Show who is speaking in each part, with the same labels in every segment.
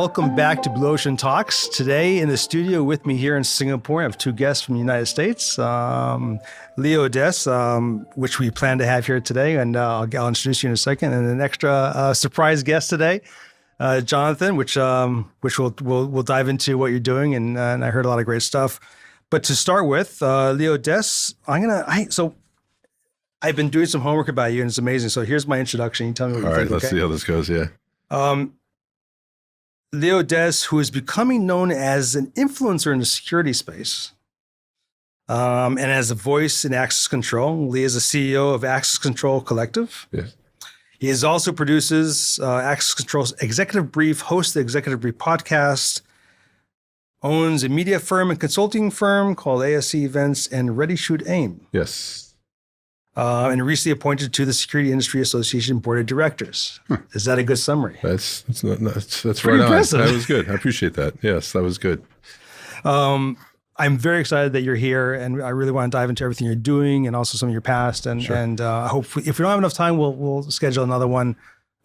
Speaker 1: welcome back to BluOcean Talks. Today in the studio with me here in Singapore, I have two guests from the United States, Leo Odess, which we plan to have here today, and I'll introduce you in a second, and an extra surprise guest today, Jonathan, which we'll dive into what you're doing, and I heard a lot of great stuff. But to start with, Leo Odess, I've been doing some homework about you, and it's amazing. So here's my introduction. You tell me what you think.
Speaker 2: All right, let's see how this goes. Yeah.
Speaker 1: Leo Odess, who is becoming known as an influencer in the security space, and as a voice in access control. Lee is the CEO of Access Control Collective.
Speaker 2: Yes.
Speaker 1: He also produces Access Control's Executive Brief, hosts the Executive Brief podcast, owns a media firm and consulting firm called ASC Events and Ready Shoot Aim.
Speaker 2: Yes.
Speaker 1: And recently appointed to the Security Industry Association Board of Directors. Is that a good summary?
Speaker 2: That's right
Speaker 1: impressive.
Speaker 2: on. That was good. I appreciate that. Yes, that was good.
Speaker 1: I'm very excited that you're here, and I really want to dive into everything you're doing and also some of your past. And
Speaker 2: Sure.
Speaker 1: and I hope if we don't have enough time, we'll schedule another one.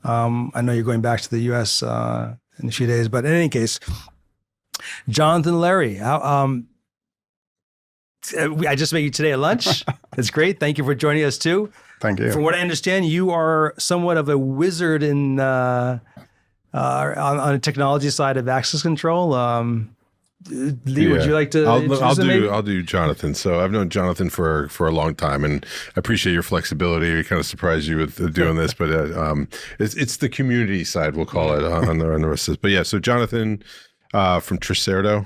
Speaker 1: I know you're going back to the U.S. In a few days, but in any case, Jonathan Lawry. I just met you today at lunch. It's great. Thank you for joining us too.
Speaker 3: Thank you.
Speaker 1: From what I understand, you are somewhat of a wizard in on the technology side of access control. Lee, would you like to?
Speaker 2: I'll do Jonathan. So I've known Jonathan for a long time, and I appreciate your flexibility. We kind of surprised you with doing this, but it's the community side, we'll call it, on the rest of this. But yeah, so Jonathan. From Trecerdo.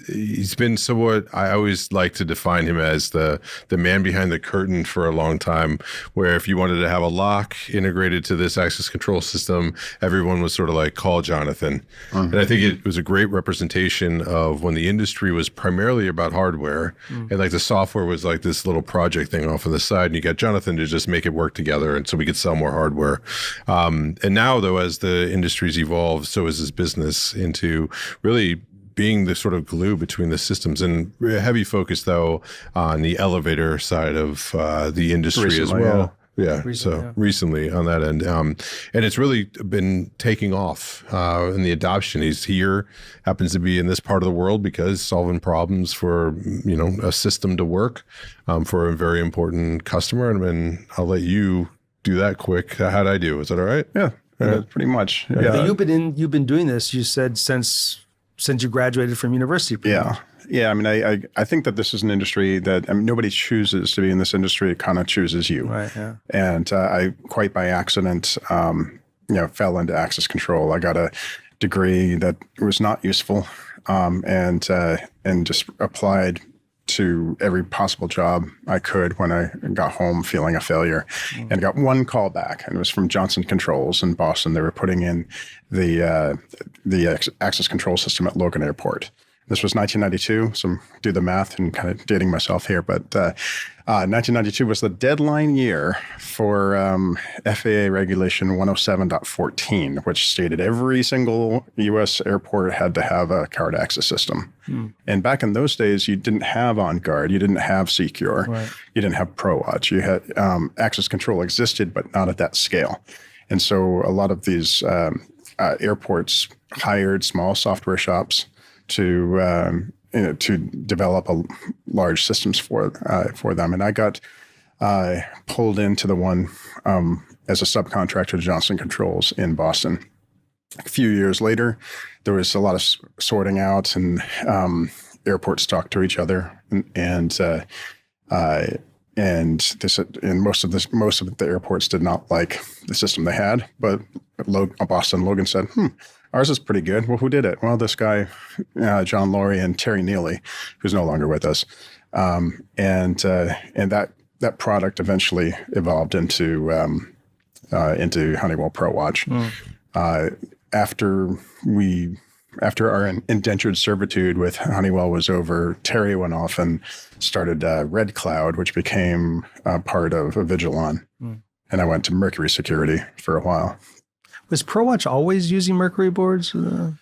Speaker 2: He's been somewhat, I always like to define him as the man behind the curtain for a long time, where if you wanted to have a lock integrated to this access control system, everyone was sort of like, call Jonathan. And I think it was a great representation of when the industry was primarily about hardware, and like the software was like this little project thing off on the side, and you got Jonathan to just make it work together, and so we could sell more hardware. And now, though, as the industry's evolved, so is his business into really being the sort of glue between the systems, and a heavy focus though on the elevator side of the industry
Speaker 3: Recently,
Speaker 2: as well. Recently on that end. And it's really been taking off in the adoption. He's here, happens to be in this part of the world because solving problems for, a system to work for a very important customer. And I'll let you do that quick. How'd I do? Is that all right?
Speaker 3: Yeah. Pretty much.
Speaker 1: Yeah. But you've been doing this, you said, since you graduated from university.
Speaker 3: Yeah. I mean, I think that this is an industry that nobody chooses to be in this industry. It kind of chooses you.
Speaker 1: Right. Yeah.
Speaker 3: And I, quite by accident, fell into access control. I got a degree that was not useful, and just applied to every possible job I could when I got home feeling a failure, and got one call back, and it was from Johnson Controls in Boston. They were putting in the access control system at Logan Airport. This was 1992, so do the math and kind of dating myself here, but 1992 was the deadline year for FAA Regulation 107.14, which stated every single U.S. airport had to have a card access system. And back in those days, you didn't have OnGuard, you didn't have Secure,
Speaker 1: right.
Speaker 3: You didn't have ProWatch. You had access control existed, but not at that scale. And so a lot of these airports hired small software shops to develop large systems for them. And I got pulled into the one as a subcontractor to Johnson Controls in Boston. A few years later, there was a lot of sorting out, and airports talked to each other, and most of the airports did not like the system they had. But Logan said, ours is pretty good. Well, who did it? Well, this guy, John Lawry and Terry Neely, who's no longer with us. And that product eventually evolved into Honeywell ProWatch. After our indentured servitude with Honeywell was over, Terry went off and started Red Cloud, which became part of Avigilon. And I went to Mercury Security for a while.
Speaker 1: Was ProWatch always using Mercury boards?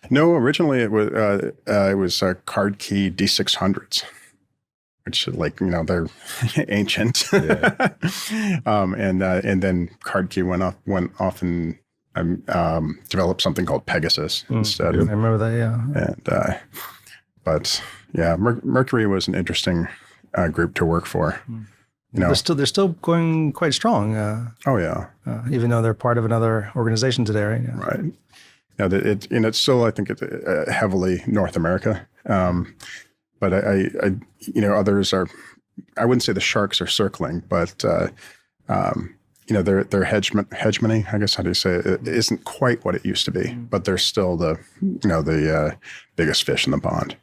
Speaker 3: No, originally it was card key D600s, which they're ancient.
Speaker 2: Yeah.
Speaker 3: And then card key went off in developed something called Pegasus instead.
Speaker 1: I remember that. Yeah.
Speaker 3: And but yeah, Mercury was an interesting group to work for.
Speaker 1: They're still going quite strong.
Speaker 3: Oh yeah,
Speaker 1: even though they're part of anher organization today, right? Yeah.
Speaker 3: Right. Yeah, it's still, I think, it's heavily North America. But others are, I wouldn't say the sharks are circling, but their hegemony, I guess, how do you say it isn't quite what it used to be, but they're still the biggest fish in the pond.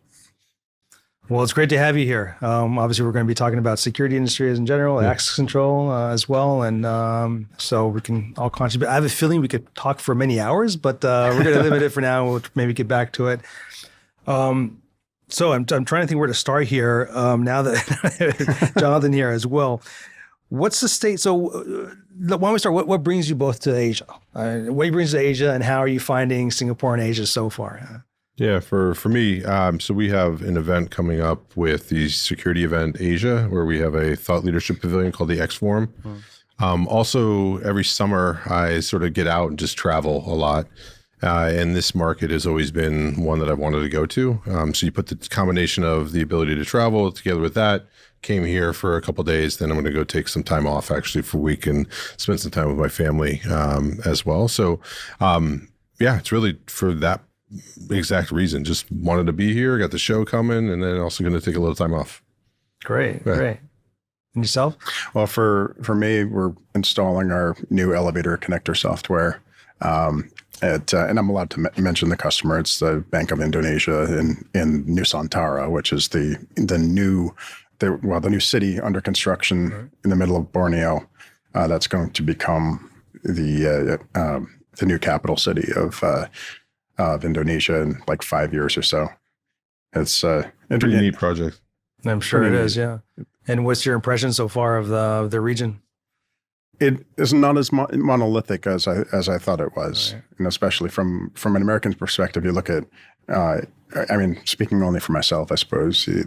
Speaker 1: Well, it's great to have you here. Obviously, we're going to be talking about security industries in general, access control as well, and so we can all contribute. I have a feeling we could talk for many hours, but we're going to limit it for now. We'll maybe get back to it. So I'm trying to think where to start here. Now that Jonathan here as well, what's the state? So why don't we start? What brings you both to Asia? What brings you to Asia, and how are you finding Singapore and Asia so far?
Speaker 2: Yeah, for me, so we have an event coming up with the Security Event Asia, where we have a thought leadership pavilion called the X Forum. Also, every summer, I sort of get out and just travel a lot. And this market has always been one that I've wanted to go to. So you put the combination of the ability to travel together with that, came here for a couple of days, then I'm going to go take some time off actually for a week and spend some time with my family as well. So yeah, it's really for that exact reason. Just wanted to be here, got the show coming, and then also going to take a little time off.
Speaker 1: Great. And yourself?
Speaker 3: Well, for me, we're installing our new elevator connector software. And I'm allowed to mention the customer. It's the Bank of Indonesia in Nusantara, which is the new city under construction in the middle of Borneo. That's going to become the new capital city of Indonesia in like 5 years or so. It's a
Speaker 2: pretty neat project.
Speaker 1: I'm sure it is. Yeah. And what's your impression so far of the region?
Speaker 3: It is not as monolithic as I thought it was, right. And especially from an American's perspective, you look at. I mean, speaking only for myself, I suppose you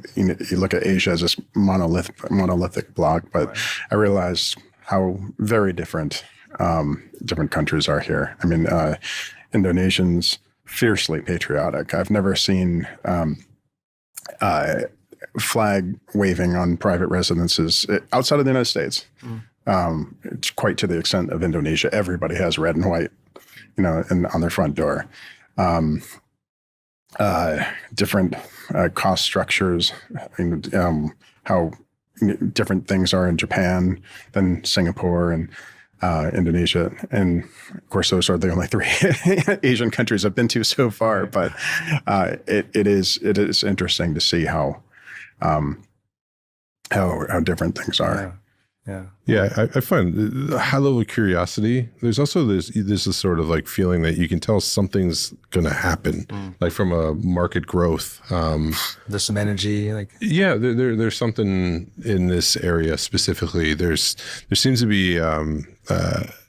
Speaker 3: look at Asia as this monolithic block, but right. I realized how very different countries are here. I mean, Indonesians fiercely patriotic. I've never seen flag waving on private residences outside of the United States. It's quite to the extent of Indonesia. Everybody has red and white, on their front door. Different cost structures, how different things are in Japan than Singapore and Indonesia. And of course, those are the only three Asian countries I've been to so far. But it is interesting to see how different things are.
Speaker 2: Yeah. I find a high level of curiosity. There's also this sort of like feeling that you can tell something's going to happen, like from a market growth.
Speaker 1: There's some energy,
Speaker 2: there's something in this area specifically. There seems to be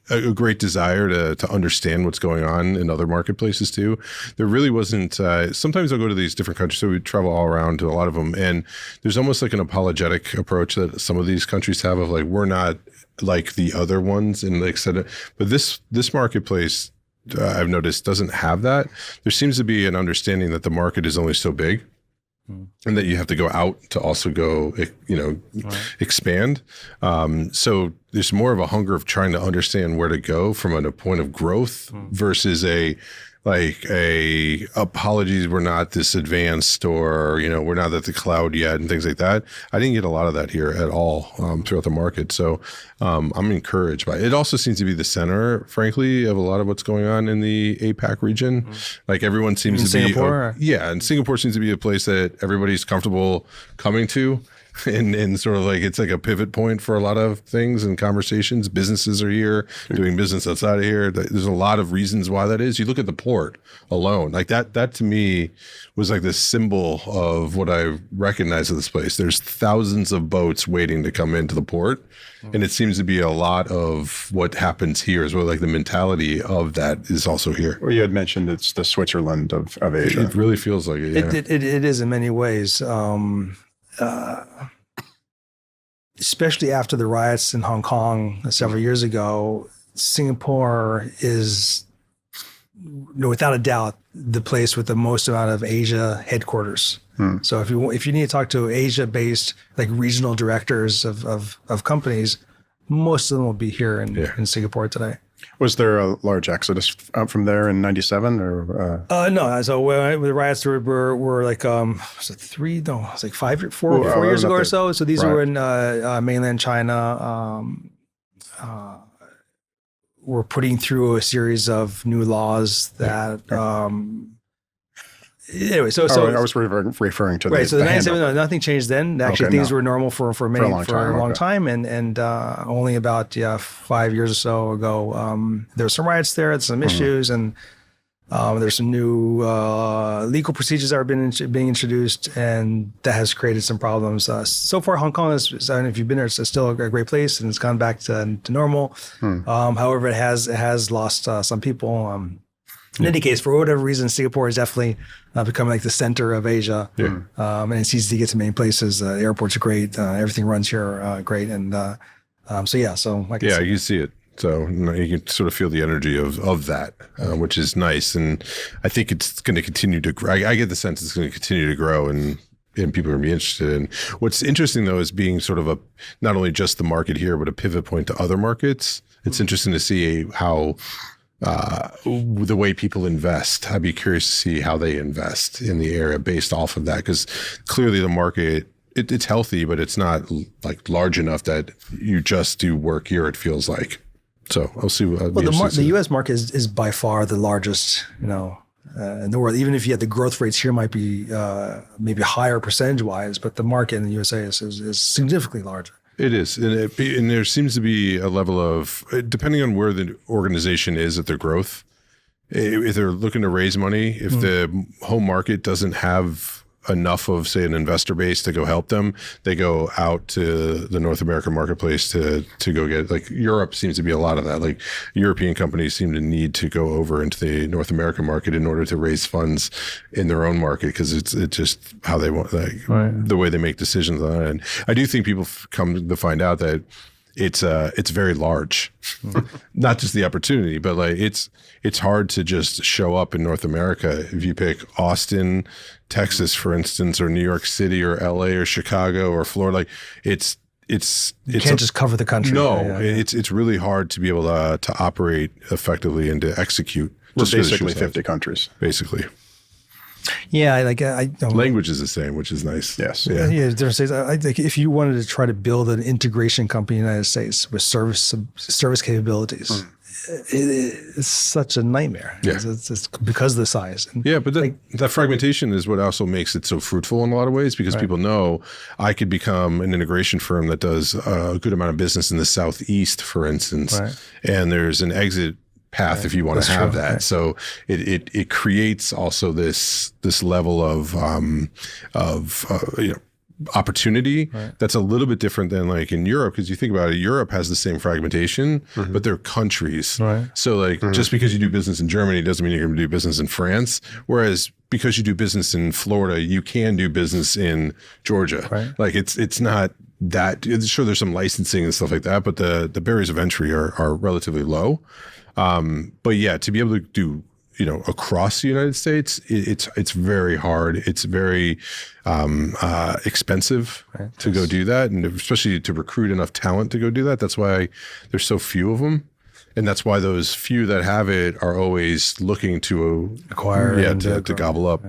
Speaker 2: a great desire to understand what's going on in other marketplaces too. There really wasn't, sometimes I'll go to these different countries, so we travel all around to a lot of them, and there's almost like an apologetic approach that some of these countries have of like, we're not like the other ones, and like said, but this marketplace I've noticed doesn't have that. There seems to be an understanding that the market is only so big. And that you have to go out to also go, expand. So there's more of a hunger of trying to understand where to go from a point of growth versus a apologies, we're not this advanced, or, we're not at the cloud yet, and things like that. I didn't get a lot of that here at all throughout the market. So I'm encouraged by it. It also seems to be the center, frankly, of a lot of what's going on in the APAC region. Like everyone seems to
Speaker 1: Singapore?
Speaker 2: And Singapore seems to be a place that everybody's comfortable coming to. And sort of like it's like a pivot point for a lot of things and conversations. Businesses are here doing business outside of here. There's a lot of reasons why that is. You look at the port alone, like that to me was like the symbol of what I recognize of this place. There's thousands of boats waiting to come into the port. And it seems to be a lot of what happens here as well. Like the mentality of that is also here.
Speaker 3: Well, you had mentioned it's the Switzerland of Asia.
Speaker 2: It really feels like it. Yeah.
Speaker 1: It is in many ways. Especially after the riots in Hong Kong several years ago, Singapore is without a doubt, the place with the most amount of Asia headquarters. So if you need to talk to Asia-based like regional directors of companies, most of them will be here in Singapore today.
Speaker 3: Was there a large exodus from there in '97 or?
Speaker 1: No. So when the riots were like was it 3? No, it was like 4 years ago or so. So these were in mainland China. We're putting through a series of new laws that. Anyway, so
Speaker 3: I was referring to
Speaker 1: right. So the '97, nothing changed then. Actually, things were normal for a long time, and only about 5 years or so ago, there were some riots there, some issues, and there's some new legal procedures that are being introduced, and that has created some problems. So far, Hong Kong is, I don't know if you've been there, it's still a great place, and it's gone back to normal. However, it has lost some people. In any case, for whatever reason, Singapore is definitely becoming like the center of Asia. And it's easy to get to many places. The airports are great. Everything runs here great. And so like I said,
Speaker 2: you see it. So you can sort of feel the energy of that, which is nice. And I think it's going to continue to grow. I get the sense it's going to continue to grow and people are going to be interested in. What's interesting, though, is being sort of not only just the market here, but a pivot point to other markets. It's interesting to see how the way people invest. I'd be curious to see how they invest in the area based off of that, because clearly the market, it's healthy, but it's not like large enough that you just do work here, it feels like. So I'll see.
Speaker 1: The U.S. market is by far the largest, in the world. Even if you had the growth rates here might be maybe higher percentage-wise, but the market in the USA is significantly larger.
Speaker 2: It is. And there seems to be a level of, depending on where the organization is at their growth, if they're looking to raise money, if the home market doesn't have enough of, say, an investor base to go help them, they go out to the North American marketplace to go get, like Europe seems to be a lot of that. Like European companies seem to need to go over into the North American market in order to raise funds in their own market, because it's just how they want, the way they make decisions on it. And I do think people come to find out that it's very large, not just the opportunity, but like it's hard to just show up in North America. If you pick Austin, Texas, for instance, or New York City or LA or Chicago or Florida, like you
Speaker 1: can't just cover the country.
Speaker 2: No, it's really hard to be able to operate effectively and to execute.
Speaker 3: We're basically 50 countries.
Speaker 2: Basically.
Speaker 1: Yeah, I don't.
Speaker 2: Language is the same, which is nice.
Speaker 3: Yes.
Speaker 1: Yeah. I think if you wanted to try to build an integration company in the United States with service capabilities, it's such a nightmare.
Speaker 2: Yeah.
Speaker 1: It's because of the size. And
Speaker 2: but that fragmentation is what also makes it so fruitful in a lot of ways, because people know I could become an integration firm that does a good amount of business in the Southeast, for instance, and there's an exit path if you want to have that. Right. So it creates also this level of opportunity that's a little bit different than like in Europe, because you think about it, Europe has the same fragmentation, but they're countries. Right. So like just because you do business in Germany doesn't mean you're going to do business in France. Whereas because you do business in Florida, you can do business in Georgia. Right. Like it's not that, sure, there's some licensing and stuff like that, but the barriers of entry are relatively low. But yeah, to be able to do, across the United States, it's very hard. It's very expensive to go do that, and especially to recruit enough talent to go do that. That's why there's so few of them, and that's why those few that have it are always looking to
Speaker 1: acquire,
Speaker 2: to gobble up.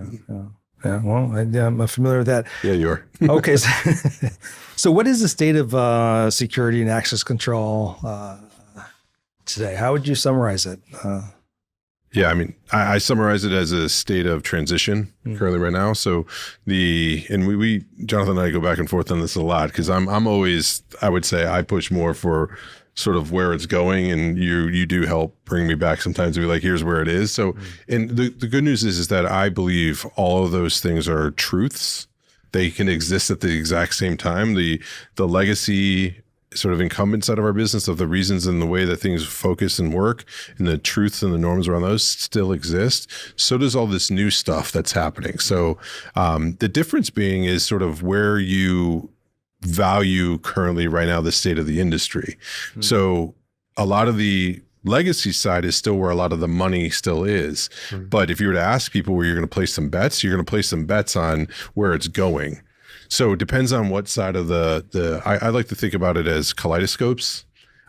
Speaker 1: Yeah, well, I'm familiar with that.
Speaker 2: Yeah, you are.
Speaker 1: Okay, so what is the state of security and access control today? How would you summarize it?
Speaker 2: Yeah, I mean, I summarize it as a state of transition currently right now. So we Jonathan and I go back and forth on this a lot, because I'm always, I would say I push more for sort of where it's going, and you do help bring me back sometimes to be like, here's where it is. So, and the good news is that I believe all of those things are truths. They can exist at the exact same time. The legacy sort of incumbent side of our business, of the reasons and the way that things focus and work, and the truths and the norms around those still exist. So does all this new stuff that's happening. So the difference being is sort of where you value currently right now the state of the industry. So a lot of the legacy side is still where a lot of the money still is. But if you were to ask people where you're going to place some bets, you're going to place some bets on where it's going. So it depends on what side of I like to think about it as kaleidoscopes.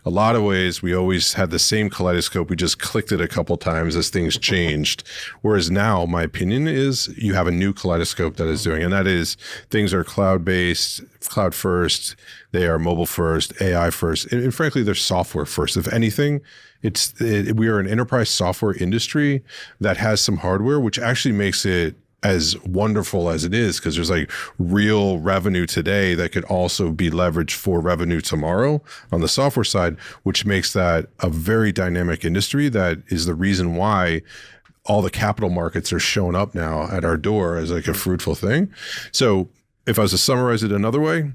Speaker 2: A lot of ways, we always had the same kaleidoscope. We just clicked it a couple times as things changed. Whereas now, my opinion is you have a new kaleidoscope that is doing, and that is things are cloud-based, cloud first. They are mobile first, AI first, and frankly, they're software first. If anything, we are an enterprise software industry that has some hardware, which actually makes it as wonderful as it is, because there's like real revenue today that could also be leveraged for revenue tomorrow on the software side, which makes that a very dynamic industry. That is the reason why all the capital markets are showing up now at our door as like a fruitful thing. So if I was to summarize it another way,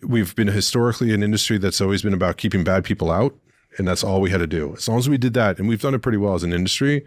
Speaker 2: we've been historically an industry that's always been about keeping bad people out. And that's all we had to do. As long as we did that, and we've done it pretty well as an industry,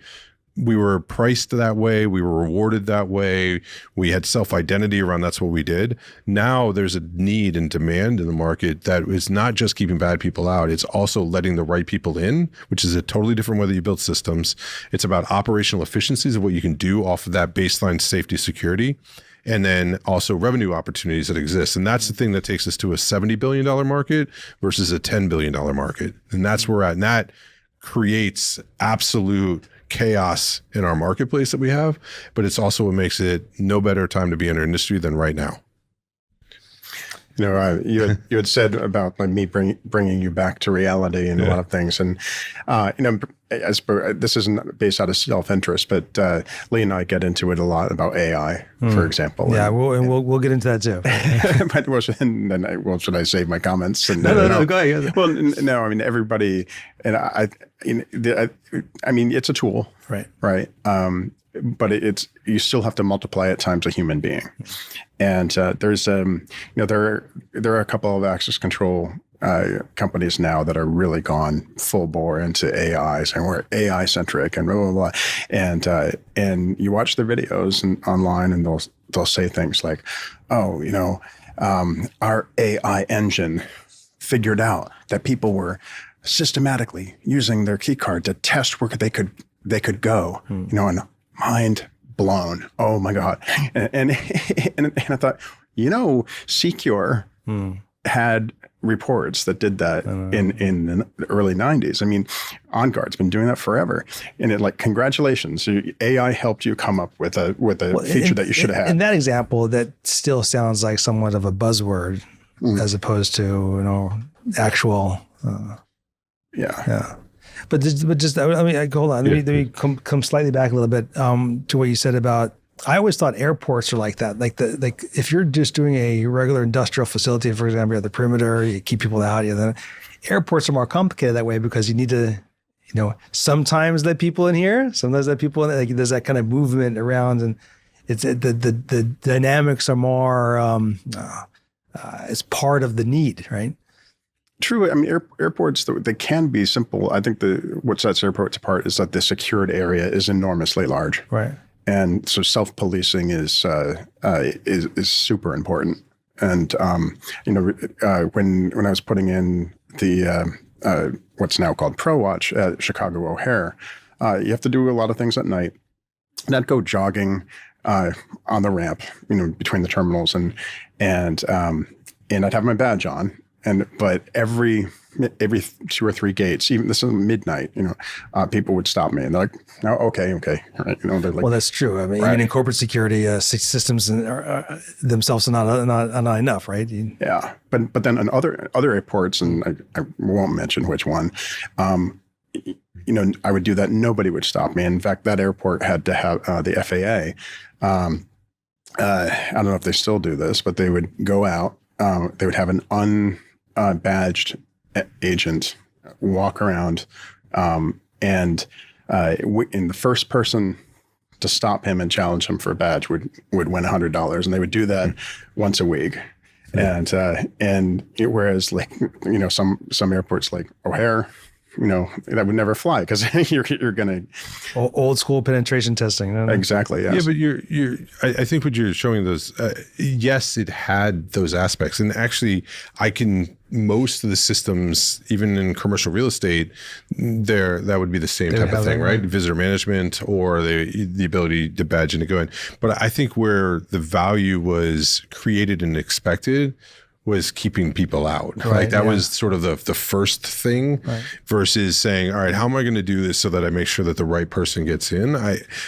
Speaker 2: we were priced that way. We were rewarded that way. We had self-identity around that's what we did. Now there's a need and demand in the market that is not just keeping bad people out. It's also letting the right people in, which is a totally different way that you build systems. It's about operational efficiencies of what you can do off of that baseline safety security. And then also revenue opportunities that exist. And that's the thing that takes us to a $70 billion market versus a $10 billion market. And that's where we're at. And that creates absolute chaos in our marketplace that we have, but it's also what makes it no better time to be in our industry than right now.
Speaker 3: You know, you had said about like me bringing you back to reality and a lot of things, and you know, this isn't based out of self-interest, but Lee and I get into it a lot about AI, for example.
Speaker 1: Yeah, we'll get into that too.
Speaker 3: But should I save my comments? And,
Speaker 1: no, go ahead.
Speaker 3: Well, no, I mean everybody, and I mean it's a tool, right? But you still have to multiply it times a human being, and there's you know there are a couple of access control companies now that are really gone full bore into AI, saying we're AI centric and blah blah blah, and you watch their videos online and they'll say things like, oh, you know, our AI engine figured out that people were systematically using their key card to test where they could go, you know, and mind blown. Oh my God. And I thought, you know, Secure had reports that did that in the early 90s. I mean, OnGuard's been doing that forever. And it, like, congratulations, AI helped you come up with a feature that you should have had.
Speaker 1: In that example, that still sounds like somewhat of a buzzword as opposed to, you know, actual.
Speaker 3: Yeah.
Speaker 1: But just I mean, hold on. Let me come slightly back a little bit to what you said about. I always thought airports are like that. Like if you're just doing a regular industrial facility, for example, you have the perimeter, you keep people out. Then airports are more complicated that way because you need to, you know, sometimes let people in here, sometimes let people in. Like, there's that kind of movement around, and it's the dynamics are more. It's part of the need, right?
Speaker 3: True. I mean, airports, they can be simple. I think what sets airports apart is that the secured area is enormously large.
Speaker 1: Right.
Speaker 3: And so self-policing is super important. And, you know, when I was putting in the what's now called ProWatch at Chicago O'Hare, you have to do a lot of things at night. And I'd go jogging on the ramp, you know, between the terminals, and I'd have my badge on. But every 2 or 3 gates, even this is midnight, you know, people would stop me and they're like, "No, okay, all right." You know, they're like,
Speaker 1: well, that's true. I mean, even in corporate security, systems themselves are not enough, right?
Speaker 3: Yeah, but then in other airports, and I won't mention which one, you know, I would do that. Nobody would stop me. In fact, that airport had to have the FAA. I don't know if they still do this, but they would go out. They would have an unbadged agent walk around, and the first person to stop him and challenge him for a badge would win $100, and they would do that once a week. And whereas, like, you know, some airports like O'Hare, that would never fly because you're going to
Speaker 1: Old school penetration testing.
Speaker 3: exactly. Yes.
Speaker 2: Yeah, but I think what you're showing those, yes, it had those aspects, and actually, most of the systems, even in commercial real estate, that would be the same type of thing, right? Visitor management or the ability to badge and to go in. But I think where the value was created and expected was keeping people out.
Speaker 1: Right,
Speaker 2: like that was sort of the first thing versus saying, all right, how am I going to do this so that I make sure that the right person gets in?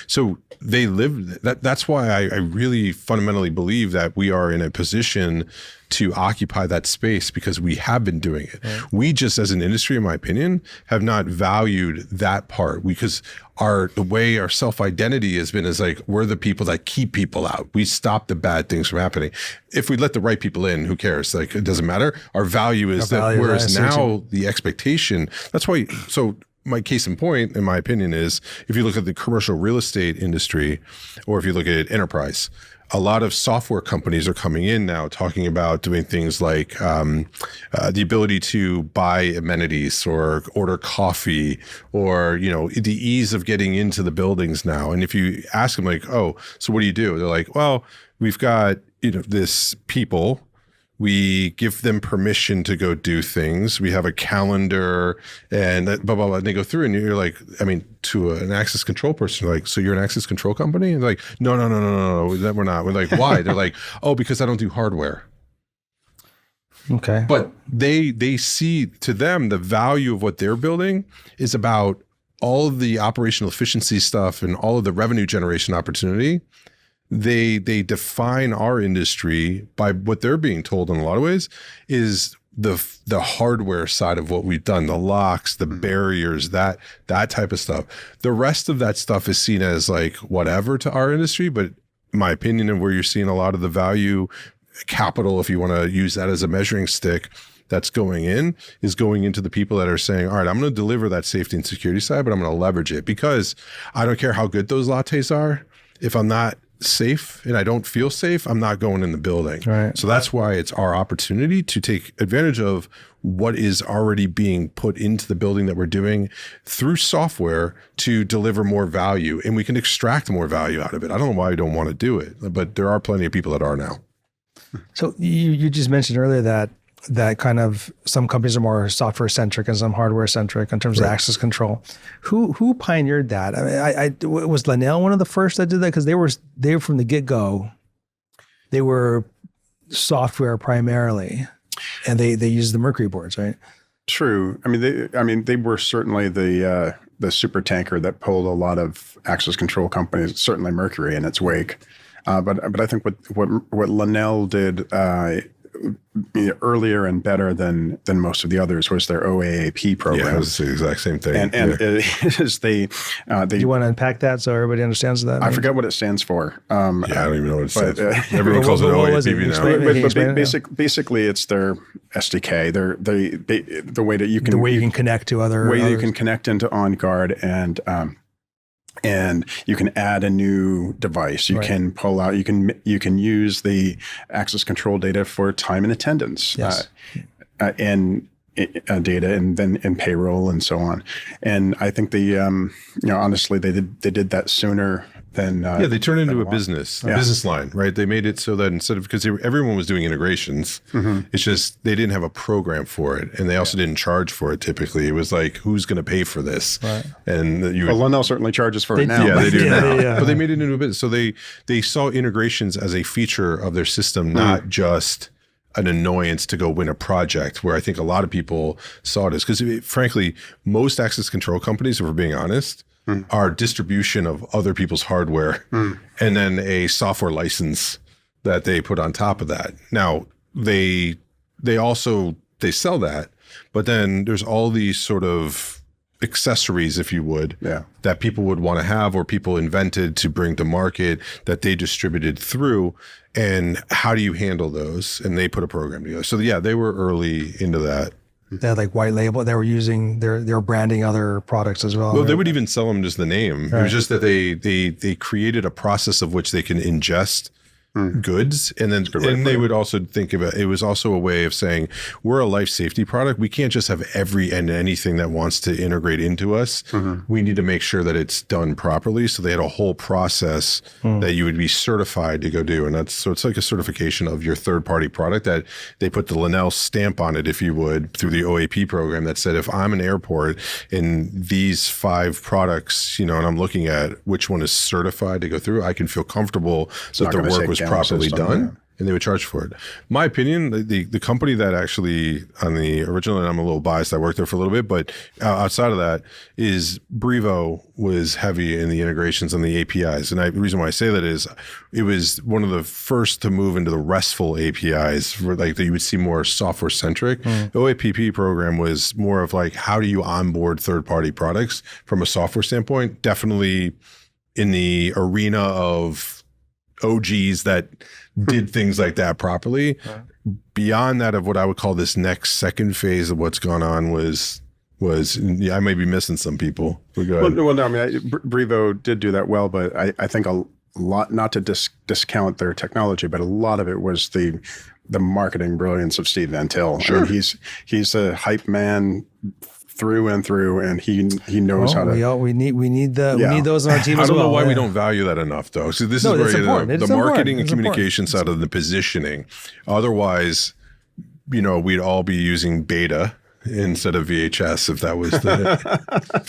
Speaker 2: So they lived that. That's why I really fundamentally believe that we are in a position to occupy that space because we have been doing it. Right. We just, as an industry, in my opinion, have not valued that part because the way our self-identity has been is like, we're the people that keep people out. We stop the bad things from happening. If we let the right people in, who cares? Like, it doesn't matter. Our value is that, whereas now the expectation, that's why, so my case in point, in my opinion, is if you look at the commercial real estate industry, or if you look at enterprise, a lot of software companies are coming in now talking about doing things like the ability to buy amenities or order coffee or, the ease of getting into the buildings now. And if you ask them like, oh, so what do you do? They're like, well, we've got, this people. We give them permission to go do things. We have a calendar and blah, blah, blah. And they go through and you're like, to an access control person, like, so you're an access control company? And they're like, no, we're not. We're like, why? They're like, oh, because I don't do hardware.
Speaker 1: Okay.
Speaker 2: But they see, to them, the value of what they're building is about all of the operational efficiency stuff and all of the revenue generation opportunity. They define our industry by what they're being told in a lot of ways is the hardware side of what we've done, the locks, the barriers, that type of stuff. The rest of that stuff is seen as like whatever to our industry, but in my opinion, and where you're seeing a lot of the value capital, if you want to use that as a measuring stick, that's going into the people that are saying, all right, I'm going to deliver that safety and security side, but I'm going to leverage it because I don't care how good those lattes are. If I'm not safe and I don't feel safe, I'm not going in the building.
Speaker 1: Right.
Speaker 2: So that's why it's our opportunity to take advantage of what is already being put into the building that we're doing through software to deliver more value, and we can extract more value out of it. I don't know why you don't want to do it, but there are plenty of people that are now.
Speaker 1: So you just mentioned earlier that kind of some companies are more software centric and some hardware centric in terms of access control. Who pioneered that? Was Linnell one of the first that did that? Because they were from the get go. They were software primarily, and they used the Mercury boards, right?
Speaker 3: True. They were certainly the super tanker that pulled a lot of access control companies, certainly Mercury in its wake. But I think what Linnell did earlier and better than most of the others was their OAAP program.
Speaker 2: Yeah, it was the exact same thing.
Speaker 3: And it is they.
Speaker 1: Do you want to unpack that so everybody understands that?
Speaker 3: I forget what it stands for.
Speaker 2: I don't even know what it stands for. Everyone calls it OAAP now.
Speaker 3: Basically, it's their SDK. The way that you can
Speaker 1: you can connect to other
Speaker 3: way that you can connect into OnGuard and you can add a new device. You can pull out. You can use the access control data for time and attendance, and data, and then in payroll and so on. And I think honestly, they did that sooner than
Speaker 2: they turned into a business line, right? They made it so that instead of, because everyone was doing integrations, it's just they didn't have a program for it, and they also didn't charge for it. Typically, it was like, who's going to pay for this? Right. And
Speaker 3: Linnell certainly charges for it now.
Speaker 2: Yeah, they do now. But they made it into a business. So they saw integrations as a feature of their system, not just an annoyance to go win a project, where I think a lot of people saw it as, because frankly, most access control companies, if we're being honest, are distribution of other people's hardware and then a software license that they put on top of that. Now, they sell that, but then there's all these sort of accessories, if you would, that people would want to have, or people invented to bring to market that they distributed through. And how do you handle those? And they put a program together. So they were early into that.
Speaker 1: They had like white label. They were using they were branding other products as well.
Speaker 2: Well, they would even sell them just the name. Right. It was just that they created a process of which they can ingest goods. And then they would also think of it was also a way of saying, we're a life safety product. We can't just have every and anything that wants to integrate into us. We need to make sure that it's done properly. So they had a whole process that you would be certified to go do. And so it's like a certification of your third party product that they put the Linnell stamp on it, if you would, through the OAP program that said, if I'm an airport and these 5 products, and I'm looking at which one is certified to go through, I can feel comfortable that the work was properly done, and they would charge for it. My opinion, the company that actually on the original, and I'm a little biased, I worked there for a little bit, but outside of that is Brevo was heavy in the integrations and the APIs. And the reason why I say that is it was one of the first to move into the RESTful APIs that you would see more software centric. The OAPP program was more of like, how do you onboard third party products from a software standpoint? Definitely in the arena of OGs that did things like that properly. Beyond that, of what I would call this next second phase of what's gone on was I may be missing some people.
Speaker 3: Well, no, I mean, Brevo did do that well, but I think a lot, not to discount their technology, but a lot of it was the marketing brilliance of Steve Van Til.
Speaker 2: Sure.
Speaker 3: I mean, he's a hype man through and through, and he knows how to.
Speaker 1: We need those on our team as well.
Speaker 2: I don't know why we don't value that enough, though. So this is where the marketing and communication side of the positioning. Otherwise, we'd all be using beta instead of VHS if that was the.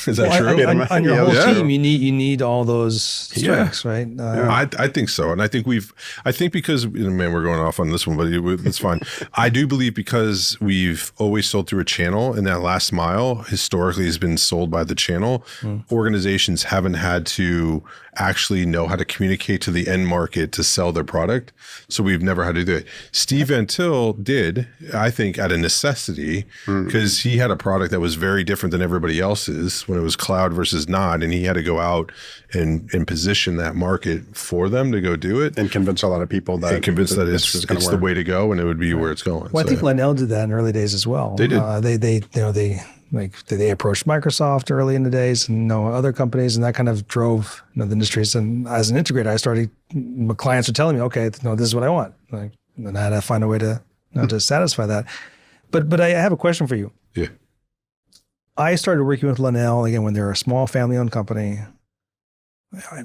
Speaker 2: Is that true?
Speaker 1: On your whole team, you need all those strengths, right?
Speaker 2: I think so, and I think because man, we're going off on this one, but it's fine. I do believe because we've always sold through a channel, and that last mile historically has been sold by the channel. Organizations haven't had to actually know how to communicate to the end market to sell their product, so we've never had to do it. Steve Van Til did, I think, out of necessity, because he had a product that was very different than everybody else's when it was cloud versus not, and he had to go out and position that market for them to go do it
Speaker 3: and convince a lot of people that
Speaker 2: it's the way to go, and it would be where it's going.
Speaker 1: Well, I think Linnell did that in early days as well.
Speaker 2: They did.
Speaker 1: They approached Microsoft early in the days, and other companies, and that kind of drove the industries. And as an integrator, my clients were telling me, okay, this is what I want. And I had to find a way to to satisfy that. But I have a question for you.
Speaker 2: Yeah.
Speaker 1: I started working with Linnell again when they were a small family-owned company. I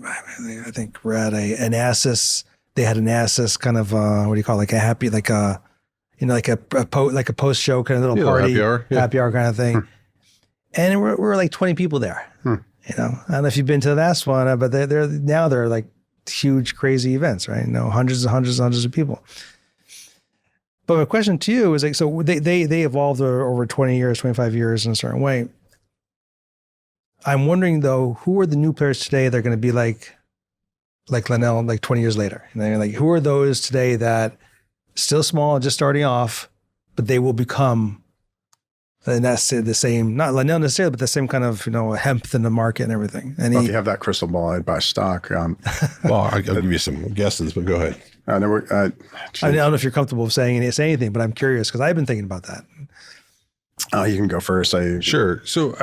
Speaker 1: think we're at an ASIS. They had an ASIS kind of what do you call it? Like a happy, like a post-show kind of little party, happy hour kind of thing. And we're like 20 people there. I don't know if you've been to the last one, but they're like huge, crazy events, right? Hundreds of people. But my question to you is like, so they evolved over 20 years, 25 years in a certain way. I'm wondering though, who are the new players today that are going to be like Linnell, like 20 years later? Like, who are those today that still small and just starting off, but they will become, and that's the same, not Linnell necessarily, but the same kind of, hemp in the market and everything.
Speaker 3: If you have that crystal ball, I'd buy stock.
Speaker 2: Well, I'll give you some guesses, but go ahead.
Speaker 3: I don't
Speaker 1: know if you're comfortable saying anything, but I'm curious because I've been thinking about that.
Speaker 3: You can go first.
Speaker 2: Sure. So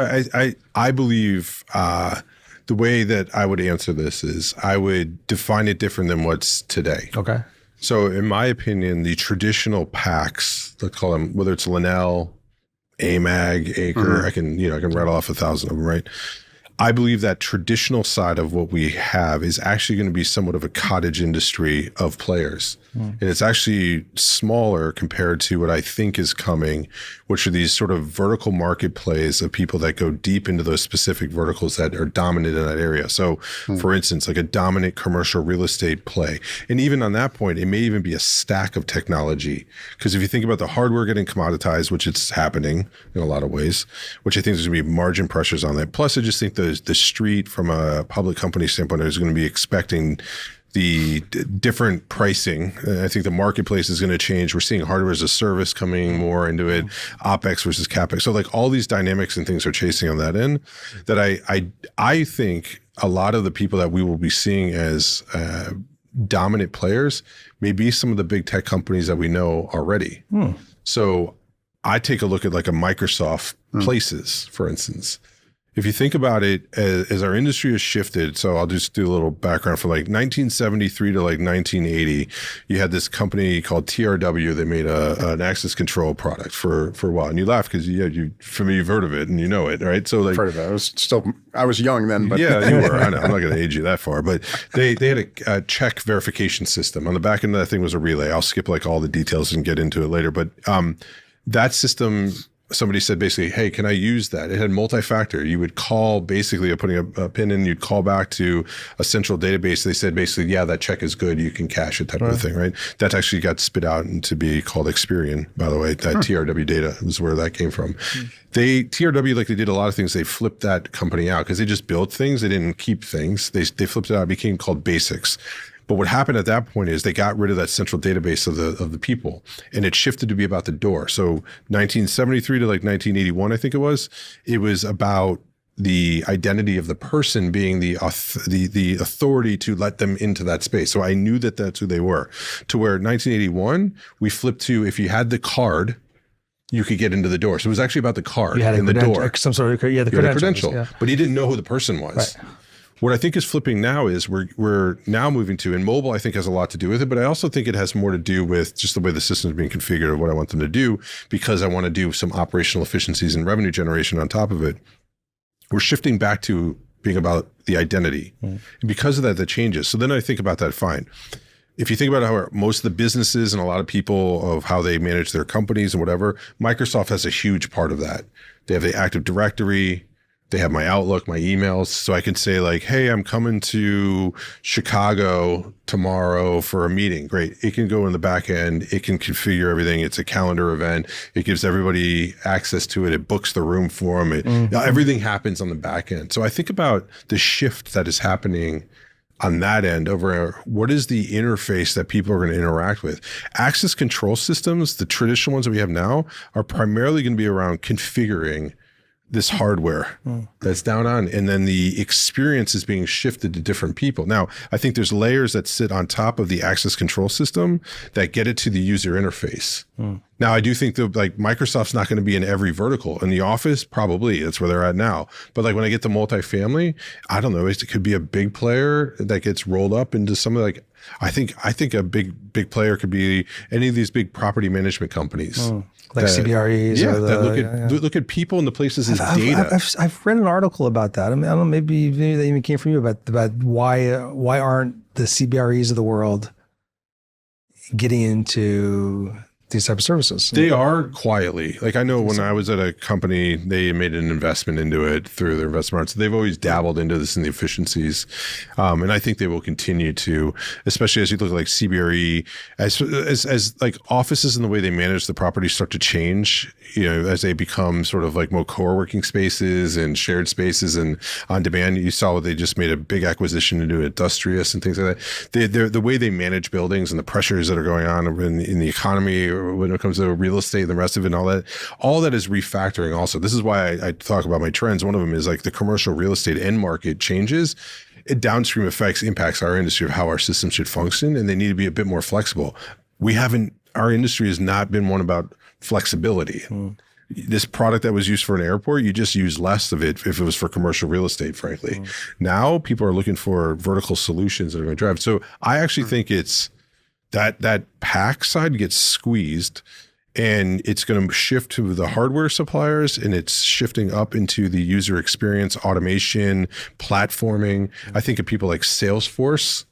Speaker 2: I believe the way that I would answer this is I would define it different than what's today.
Speaker 1: Okay.
Speaker 2: So in my opinion, the traditional PACs, let's call them, whether it's Linnell, AMAG, Acre, I can rattle off 1,000 of them, right? I believe that traditional side of what we have is actually going to be somewhat of a cottage industry of players. And it's actually smaller compared to what I think is coming, which are these sort of vertical market plays of people that go deep into those specific verticals that are dominant in that area. So for instance, like a dominant commercial real estate play. And even on that point, it may even be a stack of technology. Because if you think about the hardware getting commoditized, which it's happening in a lot of ways, which I think there's going to be margin pressures on that. Plus, I just think the street from a public company standpoint is going to be expecting the different pricing. I think the marketplace is going to change. We're seeing hardware as a service coming more into it, OpEx versus CapEx. So like all these dynamics and things are chasing on that end that I think a lot of the people that we will be seeing as dominant players may be some of the big tech companies that we know already. So I take a look at like a Microsoft Places, for instance. if you think about it, as our industry has shifted, so I'll just do a little background from like 1973 to like 1980, you had this company called TRW that made an access control product for a while. And you laugh because you've heard of it and you know it, right? So like,
Speaker 3: I've heard of it. I was young then, but
Speaker 2: yeah, you were. I know. I'm not going to age you that far, but they had a check verification system. On the back end of that thing was a relay. I'll skip like all the details and get into it later, but that system, somebody said basically, hey, can I use that? It had multi-factor. You would call basically putting a pin in, you'd call back to a central database. They said basically, yeah, that check is good. You can cache it, type of thing, right? That actually got spit out and to be called Experian, by the way. That TRW data was where that came from. TRW, like they did a lot of things, they flipped that company out because they just built things. They didn't keep things. They flipped it out. It became called Basics. But what happened at that point is they got rid of that central database of the people, and it shifted to be about the door. So 1973 to like 1981, I think it was about the identity of the person being the authority to let them into that space. So I knew that that's who they were. To where 1981, we flipped to if you had the card, you could get into the door. So it was actually about the card in the door.
Speaker 1: Some sort of the
Speaker 2: credential.
Speaker 1: Yeah.
Speaker 2: But he didn't know who the person was.
Speaker 1: Right.
Speaker 2: What I think is flipping now is we're now moving to, and mobile I think has a lot to do with it, but I also think it has more to do with just the way the system is being configured or what I want them to do, because I want to do some operational efficiencies and revenue generation on top of it. We're shifting back to being about the identity. And because of that changes. So then I think about that, fine. If you think about how most of the businesses and a lot of people of how they manage their companies and whatever, Microsoft has a huge part of that. They have the Active Directory. They have my Outlook, my emails. So I can say like, hey, I'm coming to Chicago tomorrow for a meeting. Great. It can go in the back end. It can configure everything. It's a calendar event. It gives everybody access to it. It books the room for them. Everything happens on the back end. So I think about the shift that is happening on that end over what is the interface that people are going to interact with. Access control systems, the traditional ones that we have now, are primarily going to be around configuring this hardware that's down on, and then the experience is being shifted to different people. Now, I think there's layers that sit on top of the access control system that get it to the user interface. Now, I do think that like Microsoft's not going to be in every vertical. In the office, probably that's where they're at now. But like when I get to multifamily, I don't know, it could be a big player that gets rolled up into some of like, I think a big player could be any of these big property management companies.
Speaker 1: Like CBREs.
Speaker 2: Yeah, that look at people and the places as data.
Speaker 1: I've read an article about that. I mean, I don't know, maybe that even came from you about why aren't the CBREs of the world getting into these type of services?
Speaker 2: They are quietly. Like I know when I was at a company, they made an investment into it through their investment arm. So they've always dabbled into this in the efficiencies. And I think they will continue to, especially as you look at like CBRE, as like offices and the way they manage the property start to change, as they become sort of like more co-working spaces and shared spaces and on demand. You saw they just made a big acquisition into Industrious and things like that. The way they manage buildings and the pressures that are going on in the economy, or when it comes to real estate and the rest of it and all that is refactoring also. This is why I talk about my trends. One of them is like the commercial real estate end market changes. It downstream effects impacts our industry of how our system should function, and they need to be a bit more flexible. Our industry has not been one about flexibility. This product that was used for an airport, you just use less of it if it was for commercial real estate, frankly. Now people are looking for vertical solutions that are going to drive. So I actually think it's that PACC side gets squeezed, and it's going to shift to the hardware suppliers, and it's shifting up into the user experience, automation, platforming. I think of people like Salesforce.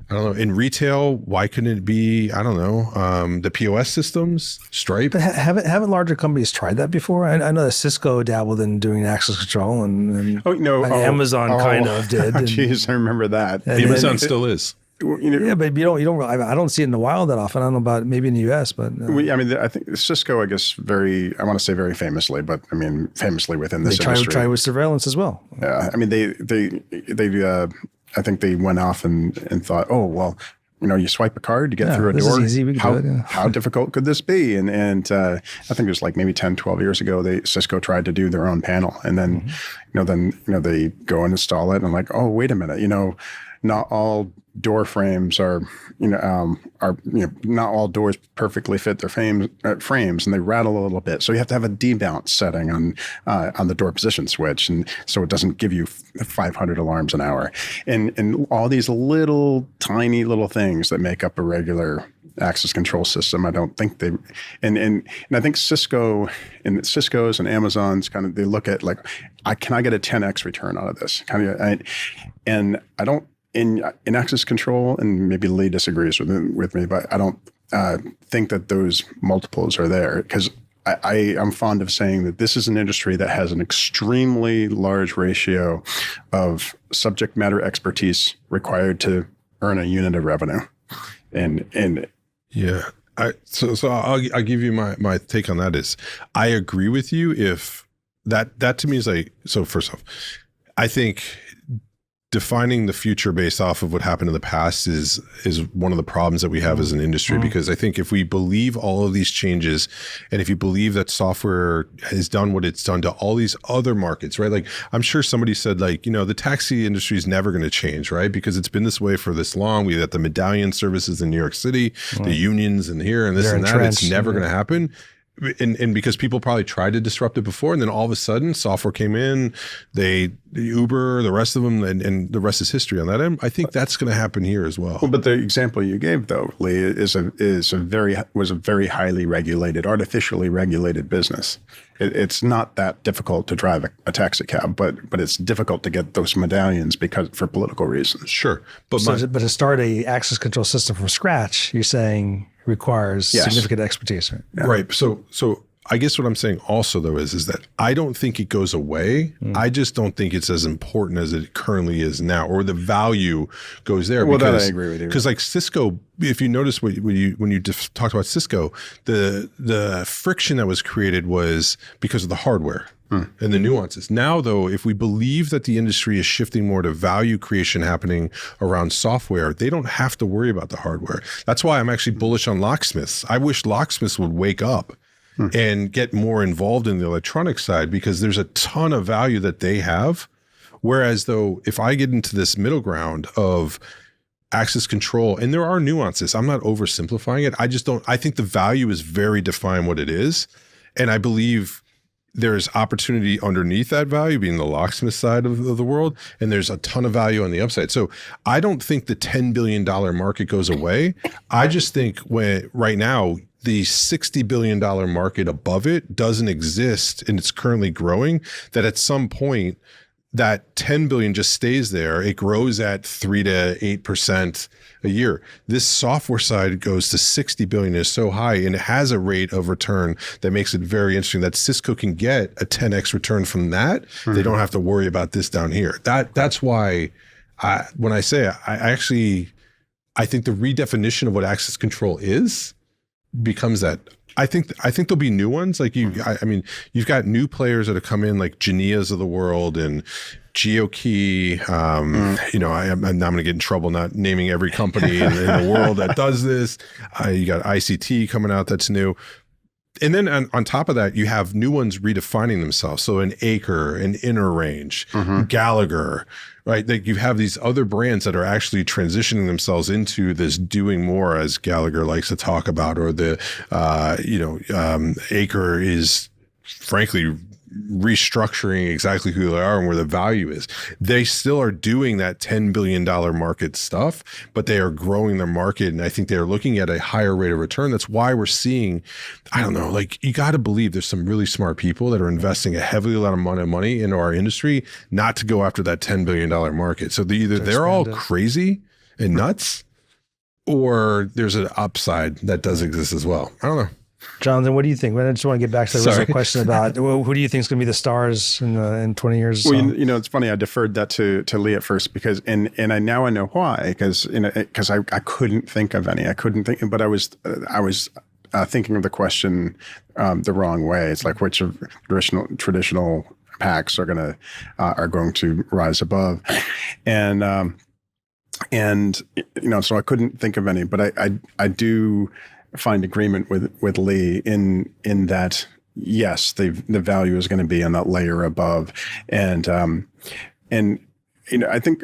Speaker 2: I don't know. In retail, why couldn't it be, I don't know, the POS systems, Stripe?
Speaker 1: But haven't larger companies tried that before? I know that Cisco dabbled in doing access control, and Amazon kind of did.
Speaker 3: Jeez, I remember that.
Speaker 2: Amazon still is.
Speaker 1: Yeah, but you don't. I don't see it in the wild that often. I don't know about maybe in the U.S., but
Speaker 3: I think Cisco, I guess, I want to say very famously, but I mean famously within this industry.
Speaker 1: They try with surveillance as well.
Speaker 3: Yeah, I mean they I think they went off and thought, oh well, you swipe a card, you get through a door.
Speaker 1: Is easy. We can do it,
Speaker 3: how difficult could this be? And I think it was like maybe 10, 12 years ago, Cisco tried to do their own panel, and then they go and install it, and I'm like, oh wait a minute, not all door frames are not all doors perfectly fit their frames, and they rattle a little bit. So you have to have a debounce setting on the door position switch, and so it doesn't give you 500 alarms an hour, and all these little tiny little things that make up a regular access control system. I don't think they, and I think Cisco's and Amazon's they look at like, can I get a 10x return out of this? And I don't, in access control, and maybe Lee disagrees with me, but I don't think that those multiples are there, because I'm fond of saying that this is an industry that has an extremely large ratio of subject matter expertise required to earn a unit of revenue. And
Speaker 2: yeah, so I'll give you my take on that. Is I agree with you. If that to me is like, so first off, I think defining the future based off of what happened in the past is one of the problems that we have as an industry, because I think if we believe all of these changes, and if you believe that software has done what it's done to all these other markets, right? Like, I'm sure somebody said, like, the taxi industry is never going to change, right? Because it's been this way for this long. We got the medallion services in New York City, the unions and here and this and that. It's never going to happen. And because people probably tried to disrupt it before, and then all of a sudden software came in, Uber, the rest of them, and the rest is history on that end. I think that's going to happen here as well.
Speaker 3: Well, but the example you gave, though, Lee, was a very highly regulated, artificially regulated business. It's not that difficult to drive a taxi cab, but it's difficult to get those medallions for political reasons.
Speaker 2: Sure, but
Speaker 1: to start a access control system from scratch, you're saying requires significant expertise, right?
Speaker 2: Yeah. Right. So I guess what I'm saying also, though, is that I don't think it goes away. I just don't think it's as important as it currently is now, or the value goes there.
Speaker 3: Well, that I agree with you.
Speaker 2: Because like Cisco, if you notice when you talked about Cisco, the friction that was created was because of the hardware and the nuances. Now, though, if we believe that the industry is shifting more to value creation happening around software, they don't have to worry about the hardware. That's why I'm actually bullish on locksmiths. I wish locksmiths would wake up and get more involved in the electronic side, because there's a ton of value that they have. Whereas, though, if I get into this middle ground of access control, and there are nuances, I'm not oversimplifying it. I think the value is very defined what it is. And I believe there's opportunity underneath that value, being the locksmith side of the world, and there's a ton of value on the upside. So I don't think the $10 billion market goes away. I just think right now, the $60 billion market above it doesn't exist, and it's currently growing, that at some point that 10 billion just stays there. It grows at 3 to 8% a year. This software side goes to 60 billion, is so high, and it has a rate of return that makes it very interesting that Cisco can get a 10x return from that. They don't have to worry about this down here. That's why when I say I think the redefinition of what access control is becomes that. I think there'll be new ones. Like I mean, you've got new players that have come in, like Genias of the world and GeoKey. I'm going to get in trouble not naming every company in the world that does this. You got ICT coming out that's new. And then on top of that, you have new ones redefining themselves. So an Acre, an Inner Range, Gallagher, right? That you have these other brands that are actually transitioning themselves into this doing more, as Gallagher likes to talk about, or the, Acre is frankly restructuring exactly who they are and where the value is. They still are doing that $10 billion market stuff, but they are growing their market. And I think they're looking at a higher rate of return. That's why we're seeing, you got to believe there's some really smart people that are investing a heavily lot of money into our industry, not to go after that $10 billion market. So they're all crazy and nuts, or there's an upside that does exist as well. I don't know.
Speaker 1: Jonathan, what do you think? I just want to get back to the original question about who do you think is going to be the stars in 20 years?
Speaker 3: Well, it's funny. I deferred that to Lee at first because, and I know why, because I couldn't think of any. I couldn't think, but I was thinking of the question the wrong way. It's like which of traditional PACs are going to rise above, and so I couldn't think of any. But I do find agreement with Lee in that, yes, the value is going to be on that layer above. And I think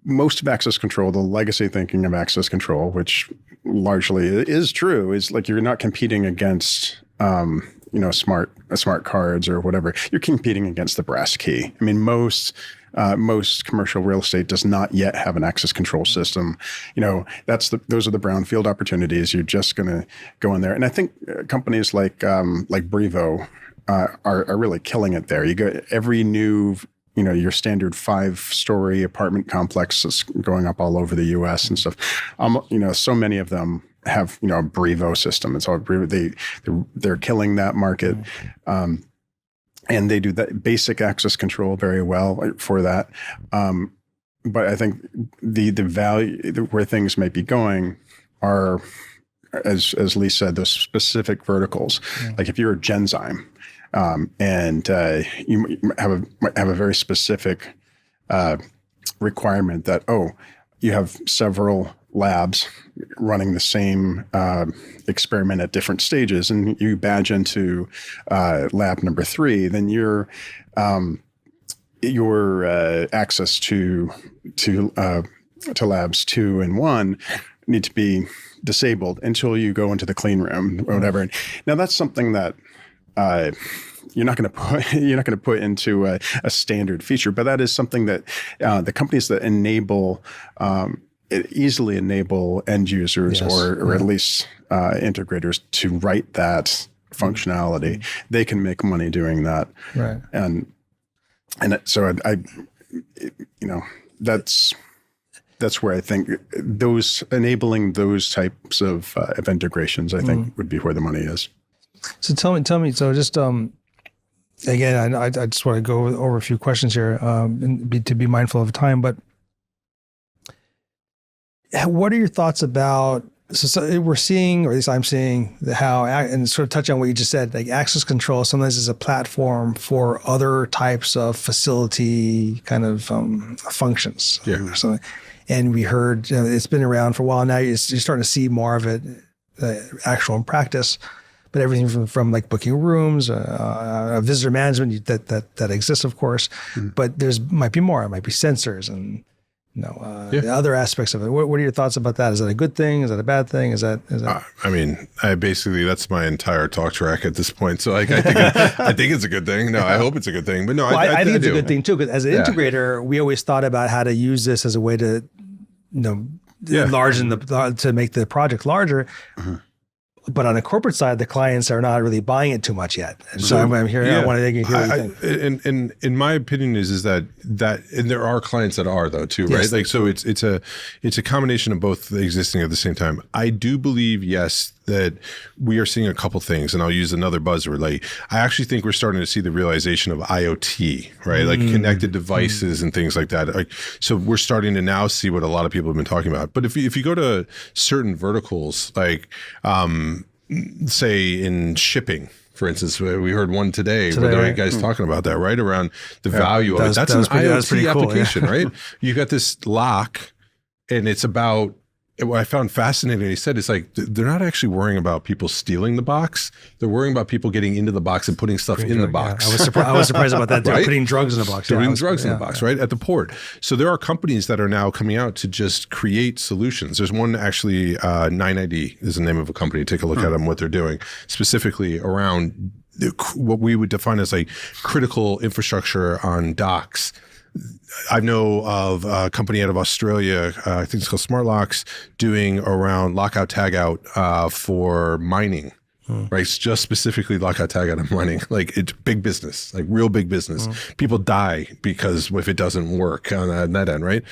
Speaker 3: most of access control, the legacy thinking of access control, which largely is true, is like you're not competing against smart cards or whatever. You're competing against the brass key. I mean, most commercial real estate does not yet have an access control system. Those are the brownfield opportunities. You're just going to go in there, and I think companies like Brevo are really killing it there. You go every new, your standard 5-story apartment complex is going up all over the U.S. and stuff. So many of them have a Brevo system. It's all Brevo. They're killing that market, and they do that basic access control very well for that. But I think the value where things might be going are, as Lee said, those specific verticals. Like if you're a Genzyme. And you might have a very specific requirement that, you have several labs running the same experiment at different stages, and you badge into lab number 3, then your access to labs 2 and 1 need to be disabled until you go into the clean room or whatever. Now that's something that you're not going to put into a standard feature, but that is something that the companies that easily enable end users or at least integrators to write that functionality, they can make money doing that.
Speaker 1: Right.
Speaker 3: And so that's where I think enabling those types of integrations, I think would be where the money is.
Speaker 1: So tell me. So just again, I just want to go over a few questions here, to be mindful of time. But what are your thoughts about? So we're seeing, or at least I'm seeing, how, and sort of touch on what you just said, like access control sometimes is a platform for other types of facility kind of functions.
Speaker 2: Yeah.
Speaker 1: So, and we heard it's been around for a while now. You're starting to see more of it, actual in practice. But everything from like booking rooms, visitor management that exists, of course. But might be more. It might be sensors and other aspects of it. What are your thoughts about that? Is that a good thing? Is that a bad thing? Is that?
Speaker 2: I mean, that's my entire talk track at this point. So I think it's a good thing. No, I hope it's a good thing. But no,
Speaker 1: I think it's a good thing too. Because as an integrator, we always thought about how to use this as a way to, enlarge to make the project larger. But on the corporate side, the clients are not really buying it too much yet. And so I'm here. I want to hear what you think.
Speaker 2: And in my opinion is that and there are clients that are though too, right? Like so it's a combination of both existing at the same time. I do believe that we are seeing a couple things, and I'll use another buzzword. Like I actually think we're starting to see the realization of IoT, right? Like connected devices and things like that. Like so we're starting to now see what a lot of people have been talking about. But if you go to certain verticals, like say in shipping, for instance, we heard one today where there are guys talking about that, right? Around the value of it. That's an IoT application, right? You got this lock, and it's about, what I found fascinating, he said, it's like they're not actually worrying about people stealing the box. They're worrying about people getting into the box and putting stuff in the box.
Speaker 1: Yeah. I was surprised about that. They're
Speaker 2: right?
Speaker 1: putting drugs in the box.
Speaker 2: They're putting drugs in the box, right? At the port. So there are companies that are now coming out to just create solutions. There's one actually, 9ID is the name of a company. Take a look at them, what they're doing, specifically around what we would define as like critical infrastructure on docks. I know of a company out of Australia, I think it's called Smart Locks, doing around lockout tagout for mining, right? It's just specifically lockout tagout and mining. Like it's big business, like real big business. People die because if it doesn't work on that end, right?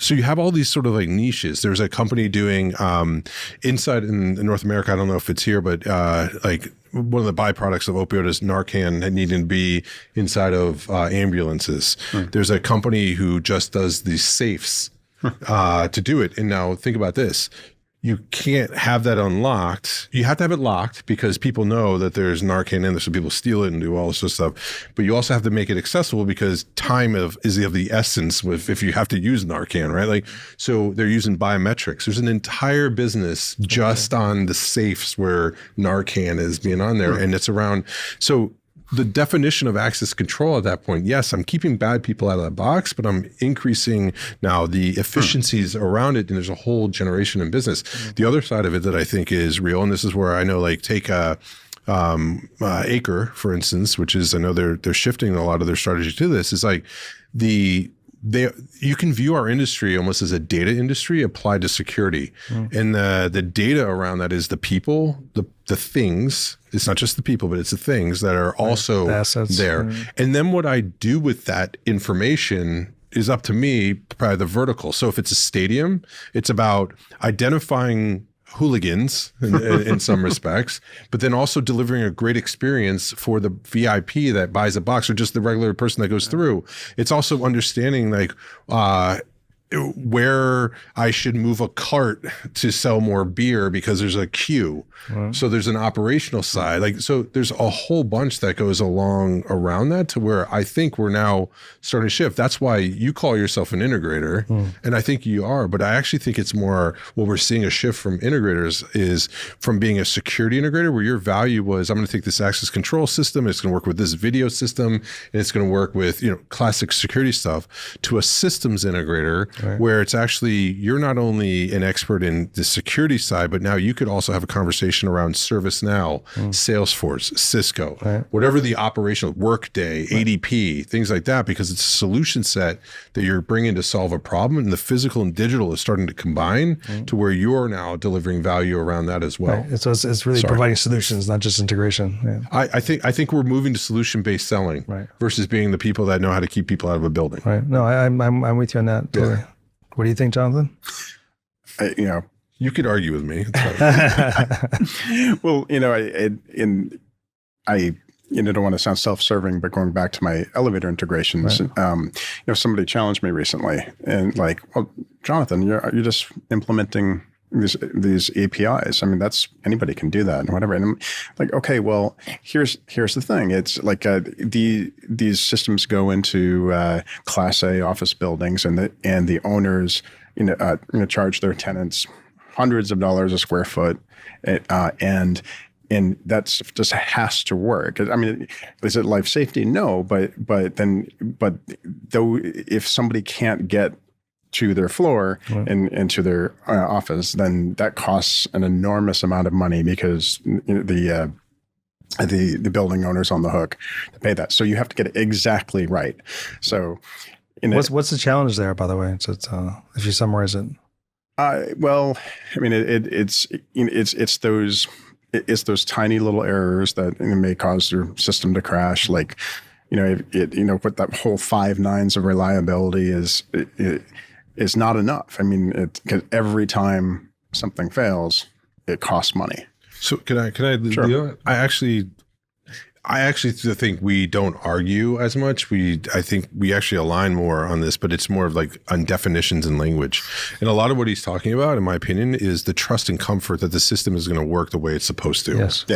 Speaker 2: So you have all these sort of like niches. There's a company doing inside in North America, I don't know if it's here, but like one of the byproducts of opioid is Narcan needing to be inside of ambulances. There's a company who just does these safes to do it. And now think about this. You can't have that unlocked. You have to have it locked because people know that there's Narcan in there, so people steal it and do all this sort of stuff. But you also have to make it accessible because time is of the essence if you have to use Narcan, right? Like, so they're using biometrics. There's an entire business just on the safes where Narcan is being on there, and it's around. So the definition of access control at that point, yes, I'm keeping bad people out of the box, but I'm increasing now the efficiencies around it. And there's a whole generation in business. The other side of it that I think is real, and this is where I know, like, take Acre, for instance, which is, I know they're shifting a lot of their strategy to this, is like you can view our industry almost as a data industry applied to security. And the data around that is the people, the things. It's not just the people, but it's the things that are also there. And then what I do with that information is up to me, probably the vertical. So if it's a stadium, it's about identifying hooligans in some respects, but then also delivering a great experience for the VIP that buys a box or just the regular person that goes through. It's also understanding, like, where I should move a cart to sell more beer because there's a queue. So there's an operational side. Like, so there's a whole bunch that goes along around that, to where I think we're now starting to shift. That's why you call yourself an integrator, and I think you are, but I actually think it's more what we're seeing a shift from integrators is from being a security integrator, where your value was, I'm going to take this access control system, and it's going to work with this video system, and it's going to work with, classic security stuff, to a systems integrator, where it's actually, you're not only an expert in the security side, but now you could also have a conversation around ServiceNow, Salesforce, Cisco, whatever the operational, Workday, ADP, things like that, because it's a solution set that you're bringing to solve a problem, and the physical and digital is starting to combine to where you're now delivering value around that as well.
Speaker 1: So it's really providing solutions, not just integration.
Speaker 2: I think we're moving to solution-based selling versus being the people that know how to keep people out of a building.
Speaker 1: No, I'm with you on that. Totally. Yeah. What do you think, Jonathan?
Speaker 2: You could argue with me.
Speaker 3: Well, I don't want to sound self-serving, but going back to my elevator integrations, somebody challenged me recently, and like, well, Jonathan, you're just implementing these APIs. I mean, anybody can do that and whatever. And I'm like, okay, well, here's the thing. It's like these systems go into Class A office buildings, and the owners, charge their tenants hundreds of dollars a square foot, and that's just has to work. I mean, is it life safety? No, but though, if somebody can't get to their floor and to their office, then that costs an enormous amount of money, because the building owner's on the hook to pay that. So you have to get it exactly right. So,
Speaker 1: what's the challenge there, by the way? So if you summarize it.
Speaker 3: Well, I mean, it's those tiny little errors that may cause your system to crash. Like, what that whole 5 nines of reliability is not enough. I mean, because every time something fails, it costs money.
Speaker 2: So can I,
Speaker 3: Sure.
Speaker 2: Leo? I actually think we don't argue as much. I think we actually align more on this, but it's more of like on definitions and language. And a lot of what he's talking about, in my opinion, is the trust and comfort that the system is going to work the way it's supposed to.
Speaker 3: Yes.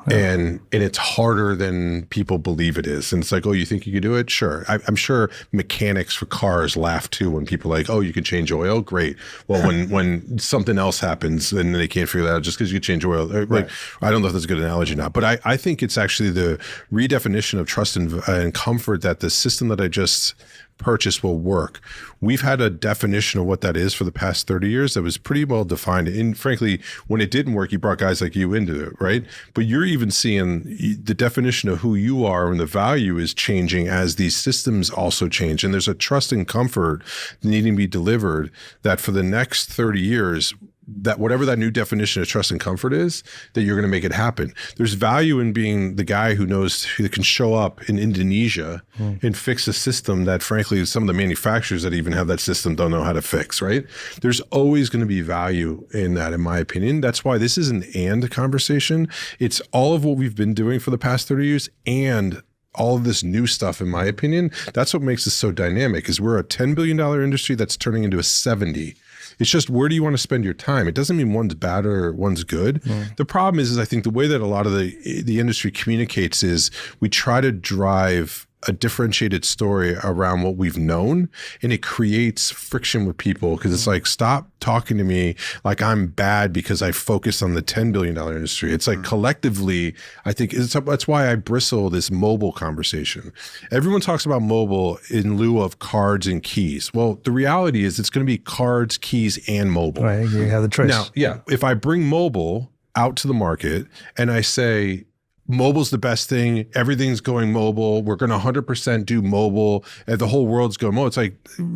Speaker 2: And it's harder than people believe it is. And it's like, oh, you think you could do it? Sure. I'm sure mechanics for cars laugh too when people are like, oh, you can change oil? Great. Well, when something else happens, then they can't figure that out just because you change oil. Like, I don't know if that's a good analogy or not, but I think it's actually the redefinition of trust and comfort that the system that I just purchased will work. We've had a definition of what that is for the past 30 years that was pretty well defined. And frankly, when it didn't work, you brought guys like you into it, right? But you're even seeing the definition of who you are and the value is changing as these systems also change. And there's a trust and comfort needing to be delivered that for the next 30 years, that whatever that new definition of trust and comfort is, that you're going to make it happen. There's value in being the guy who can show up in Indonesia and fix a system that, frankly, some of the manufacturers that even have that system don't know how to fix, right? There's always going to be value in that, in my opinion. That's why this is an and conversation. It's all of what we've been doing for the past 30 years and all of this new stuff, in my opinion. That's what makes us so dynamic, is we're a $10 billion industry that's turning into a 70. It's just, where do you want to spend your time? It doesn't mean one's bad or one's good. The problem is I think the way that a lot of the industry communicates is we try to drive a differentiated story around what we've known, and it creates friction with people because it's like, stop talking to me like I'm bad because I focus on the $10 billion industry. It's like collectively, I think that's why I bristle this mobile conversation. Everyone talks about mobile in lieu of cards and keys. Well, the reality is it's going to be cards, keys, and mobile.
Speaker 1: Right, you have the choice.
Speaker 2: Now, yeah, if I bring mobile out to the market and I say, mobile's the best thing, everything's going mobile, we're going to 100% do mobile, and the whole world's going mobile. It's like,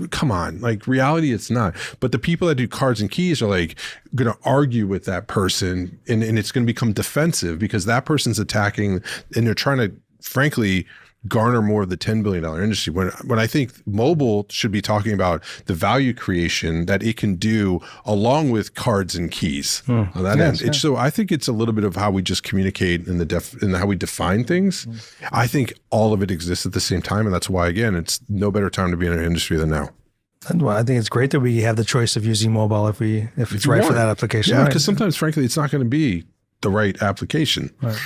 Speaker 2: come on, like reality, it's not. But the people that do cards and keys are like going to argue with that person, and it's going to become defensive because that person's attacking, and they're trying to, frankly, garner more of the $10 billion industry. When I think mobile should be talking about the value creation that it can do along with cards and keys on that end. Yeah. So I think it's a little bit of how we just communicate and how we define things. I think all of it exists at the same time. And that's why, again, it's no better time to be in an industry than now.
Speaker 1: And well, I think it's great that we have the choice of using mobile if it's right for that application.
Speaker 2: Yeah,
Speaker 1: right?
Speaker 2: Because sometimes, frankly, it's not going to be the right application.
Speaker 1: Right.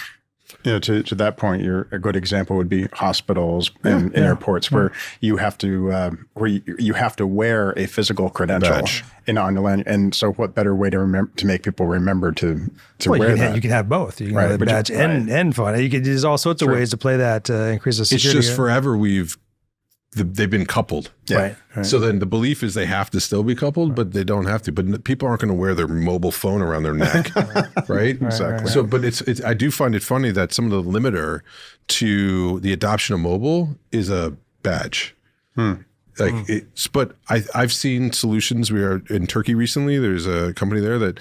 Speaker 3: To that point, a good example would be hospitals and airports where you have to you have to wear a physical credential on the land. And so, what better way to make people remember to wear that?
Speaker 1: You can have both. You can have the badge and phone. There's all sorts of ways to play that to increase the security.
Speaker 2: It's just forever they've been coupled.
Speaker 3: Yeah.
Speaker 1: Right.
Speaker 2: So then the belief is they have to still be coupled, but they don't have to. But people aren't going to wear their mobile phone around their neck, right?
Speaker 3: Exactly.
Speaker 2: So, but I do find it funny that some of the limiter to the adoption of mobile is a badge. But I've seen solutions. We are in Turkey recently. There's a company there that,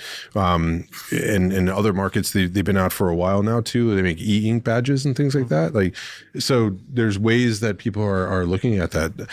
Speaker 2: in other markets, they've been out for a while now too. They make e-ink badges and things like that. Like, so there's ways that people are looking at that.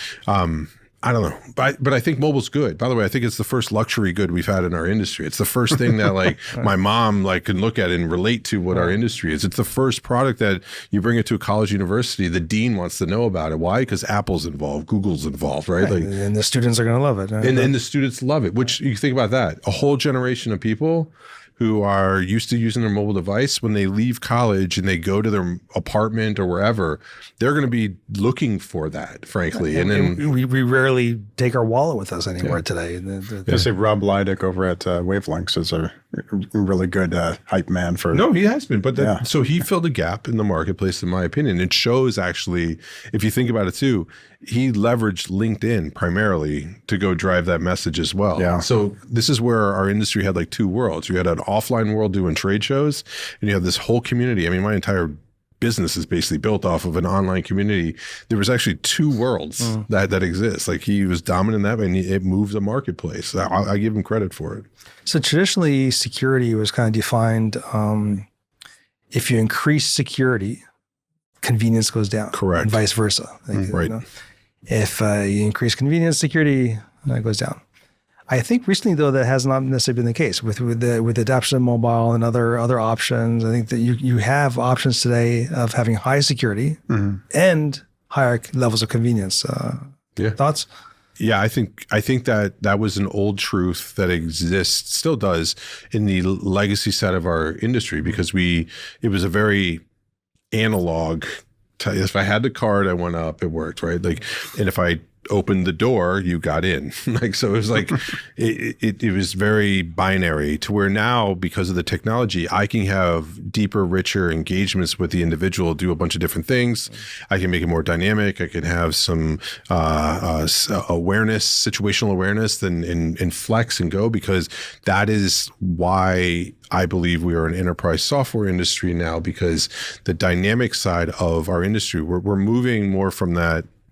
Speaker 2: I don't know, but I think mobile's good. By the way, I think it's the first luxury good we've had in our industry. It's the first thing that like my mom can look at and relate to what our industry is. It's the first product that you bring it to a college university. The dean wants to know about it. Why? Because Apple's involved, Google's involved, right? Like,
Speaker 1: and the students are going to love it.
Speaker 2: And the students love it. Which you think about that, a whole generation of people who are used to using their mobile device, when they leave college and they go to their apartment or wherever, they're going to be looking for that, frankly. And then
Speaker 1: we rarely take our wallet with us anywhere today.
Speaker 3: I say Rob Leidick over at Wavelengths is a really good hype man for.
Speaker 2: No, he has been, but so he filled a gap in the marketplace, in my opinion. It shows actually, if you think about it too, he leveraged LinkedIn primarily to go drive that message as well.
Speaker 3: Yeah.
Speaker 2: So this is where our industry had like two worlds. You had an offline world doing trade shows, and you have this whole community. I mean, my entire business is basically built off of an online community. There was actually two worlds that exist. Like, he was dominant in that way, and it moved the marketplace. I give him credit for it.
Speaker 1: So traditionally, security was kind of defined, if you increase security, convenience goes down.
Speaker 2: Correct.
Speaker 1: And vice versa.
Speaker 2: Right.
Speaker 1: If you increase convenience, security goes down. I think recently, though, that has not necessarily been the case with the adoption of mobile and other options. I think that you have options today of having high security and higher levels of convenience. Thoughts?
Speaker 2: Yeah, I think that was an old truth that exists, still does, in the legacy side of our industry, because it was a very analog. If I had the card, I went up, it worked, right? Like, and if I opened the door, you got in. Like, so it was like, it was very binary, to where now, because of the technology, I can have deeper, richer engagements with the individual, do a bunch of different things. I can make it more dynamic. I can have some awareness, situational awareness, and flex and go, because that is why I believe we are an enterprise software industry now, because the dynamic side of our industry, we're moving more from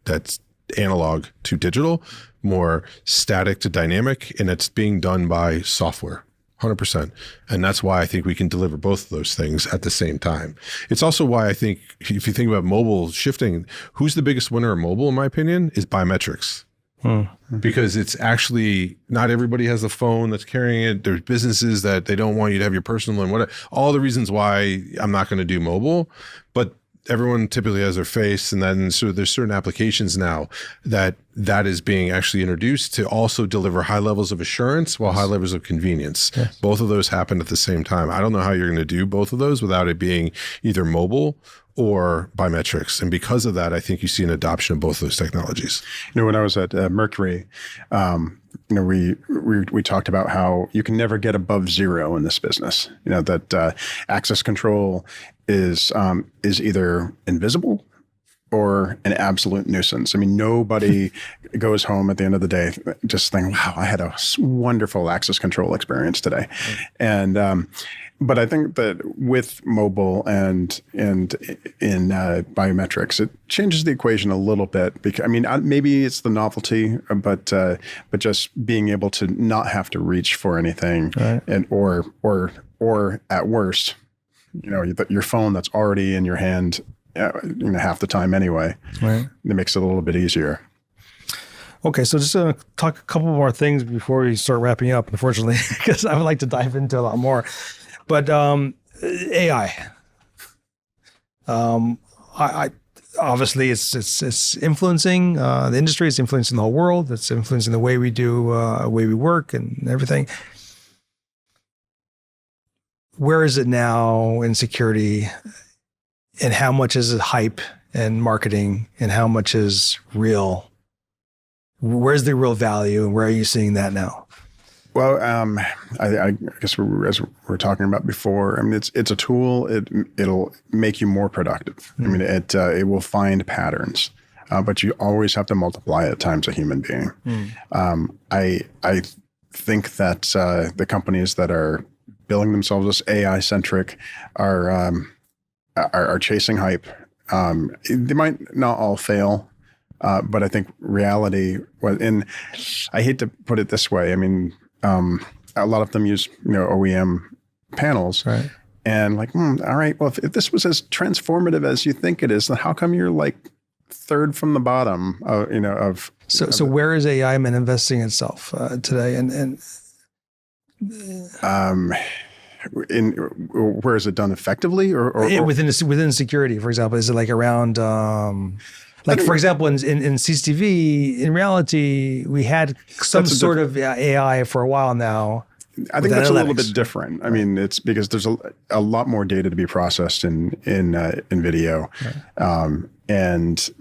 Speaker 2: that's analog to digital, more static to dynamic, and it's being done by software, 100%. And that's why I think we can deliver both of those things at the same time. It's also why I think, if you think about mobile shifting, who's the biggest winner of mobile, in my opinion, is biometrics. Because it's actually, not everybody has a phone that's carrying it. There's businesses that they don't want you to have your personal and whatever. All the reasons why I'm not going to do mobile, but everyone typically has their face, and then so there's certain applications now that is being actually introduced to also deliver high levels of assurance while high levels of convenience. Yes. Both of those happen at the same time. I don't know how you're going to do both of those without it being either mobile or biometrics. And because of that, I think you see an adoption of both those technologies.
Speaker 3: When I was at Mercury, we talked about how you can never get above zero in this business. That access control is either invisible or an absolute nuisance. I mean, nobody goes home at the end of the day just thinking, wow, I had a wonderful access control experience today. And but I think that with mobile and in biometrics, it changes the equation a little bit. Because maybe it's the novelty, but just being able to not have to reach for anything, right. And or at worst, your phone that's already in your hand, half the time anyway. Right. It makes it a little bit easier.
Speaker 1: Okay, so just to talk a couple more things before we start wrapping up, unfortunately, because I would like to dive into a lot more. But AI, I obviously it's influencing the industry. It's influencing the whole world. It's influencing the way we do, way we work, and everything. Where is it now in security, and how much is it hype and marketing, and how much is real? Where's the real value, and where are you seeing that now?
Speaker 3: Well, I guess as we were talking about before, it's a tool. It'll make you more productive. Mm. It will find patterns, but you always have to multiply it times a human being. Mm. I think that the companies that are billing themselves as AI centric are chasing hype. They might not all fail. But I think reality was, and I hate to put it this way. A lot of them use, OEM panels, right. And all right, well, if this was as transformative as you think it is, then how come you're third from the bottom, of.
Speaker 1: So where is AI manifesting itself today? And
Speaker 3: where is it done effectively or
Speaker 1: within security, for example? Is it around, for example, in CCTV, in reality, we had some sort of AI for a while now.
Speaker 3: I think that's analytics. A little bit different. It's because there's a lot more data to be processed in video, right. And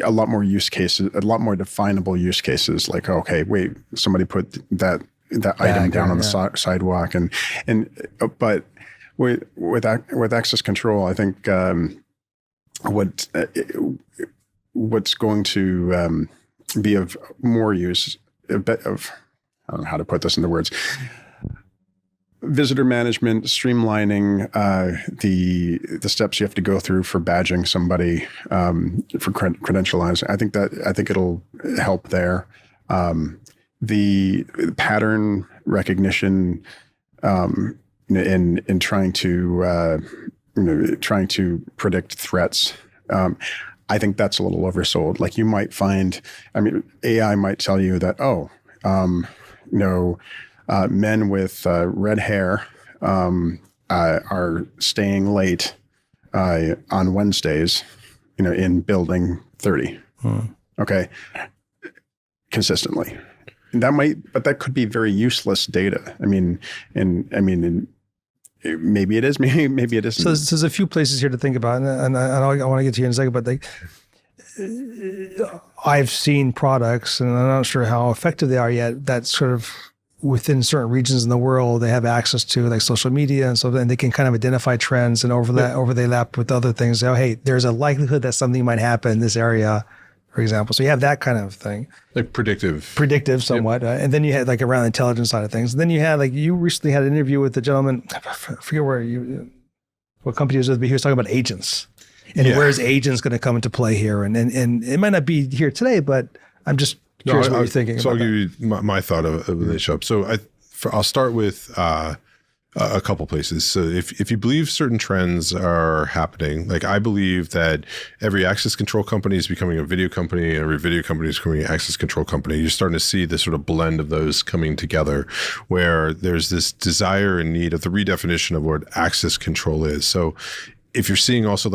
Speaker 3: a lot more use cases, a lot more definable use cases. Okay, wait, somebody put that item down on the sidewalk, but with access control, I think. What's going to be of more use, I don't know how to put this into words, visitor management, streamlining the steps you have to go through for badging somebody, for credentializing. I think it'll help there. The pattern recognition in trying to predict threats. I think that's a little oversold. You might find, AI might tell you that, men with red hair are staying late on Wednesdays, in building 30. Okay. Consistently. But that could be very useless data. Maybe it is, maybe it isn't.
Speaker 1: So there's a few places here to think about, and I want to get to you in a second, but I've seen products, and I'm not sure how effective they are yet, that sort of within certain regions in the world, they have access to social media, and they can kind of identify trends and overlap with other things. So, hey, there's a likelihood that something might happen in this area, for example. So you have that kind of thing. Predictive somewhat. Yep. And then you had around the intelligence side of things. And then you had you recently had an interview with the gentleman, I forget what company it was with, but he was talking about agents. And where's agents going to come into play here? And it might not be here today, but I'm just curious what you're thinking.
Speaker 2: So I'll give you my thought of this show up. So I'll start with a couple places. So if you believe certain trends are happening, I believe that every access control company is becoming a video company, every video company is becoming an access control company. You're starting to see this sort of blend of those coming together, where there's this desire and need of the redefinition of what access control is. So if you're seeing also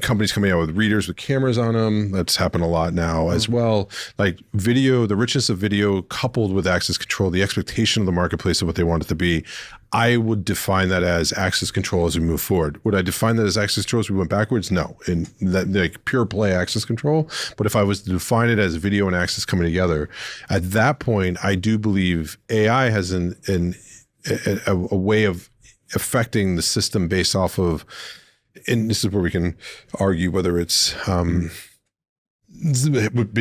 Speaker 2: companies coming out with readers with cameras on them. That's happened a lot now as well. Like video, the richness of video coupled with access control, the expectation of the marketplace of what they want it to be. I would define that as access control as we move forward. Would I define that as access control as we went backwards? No, in that like pure play access control. But if I was to define it as video and access coming together, at that point, I do believe AI has a way of affecting the system based off of, and this is where we can argue whether it's been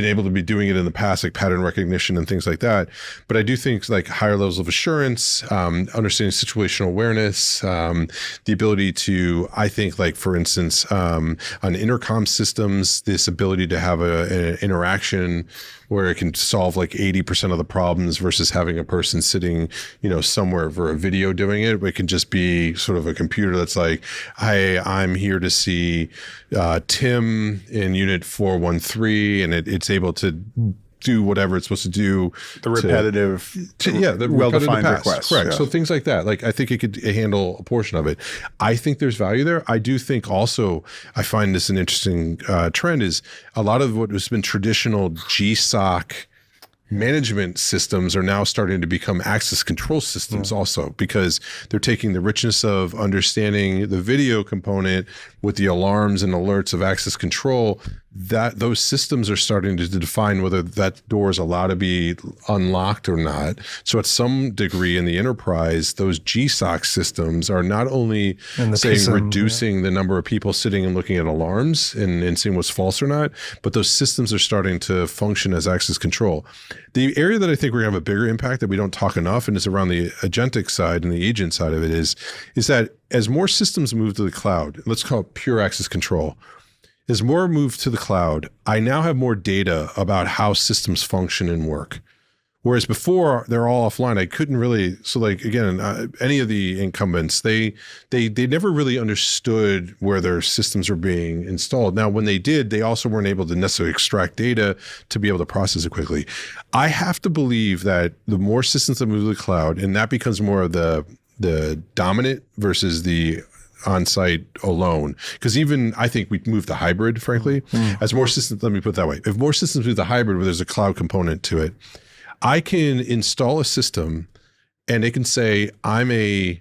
Speaker 2: able to be doing it in the past, like pattern recognition and things like that. But I do think like higher levels of assurance, understanding situational awareness, the ability to, I think like, for instance, on intercom systems, this ability to have an interaction where it can solve like 80% of the problems versus having a person sitting, somewhere for a video doing it. It can just be sort of a computer that's like, hey, I'm here to see Tim in unit 413, and it's able to do whatever it's supposed to do.
Speaker 3: The repetitive,
Speaker 2: the
Speaker 3: well-defined requests.
Speaker 2: Correct.
Speaker 3: Yeah.
Speaker 2: So things like that. Like I think it could handle a portion of it. I think there's value there. I do think also, I find this an interesting trend is a lot of what has been traditional GSOC management systems are now starting to become access control systems also, because they're taking the richness of understanding the video component with the alarms and alerts of access control, that those systems are starting to define whether that door is allowed to be unlocked or not. So at some degree in the enterprise, those GSOC systems are not only saying reducing the number of people sitting and looking at alarms and seeing what's false or not, but those systems are starting to function as access control. The area that I think we're gonna have a bigger impact that we don't talk enough, and it's around the agentic side and the agent side of it, is that as more systems move to the cloud, let's call it pure access control, as more move to the cloud, I now have more data about how systems function and work. Whereas before, they're all offline. I couldn't really, so like, again, any of the incumbents, they never really understood where their systems are being installed. Now, when they did, they also weren't able to necessarily extract data to be able to process it quickly. I have to believe that the more systems that move to the cloud, and that becomes more of the dominant versus the on-site alone, because even I think we move to hybrid, frankly, as more systems, let me put it that way. If more systems move to hybrid where there's a cloud component to it, I can install a system and it can say, I'm a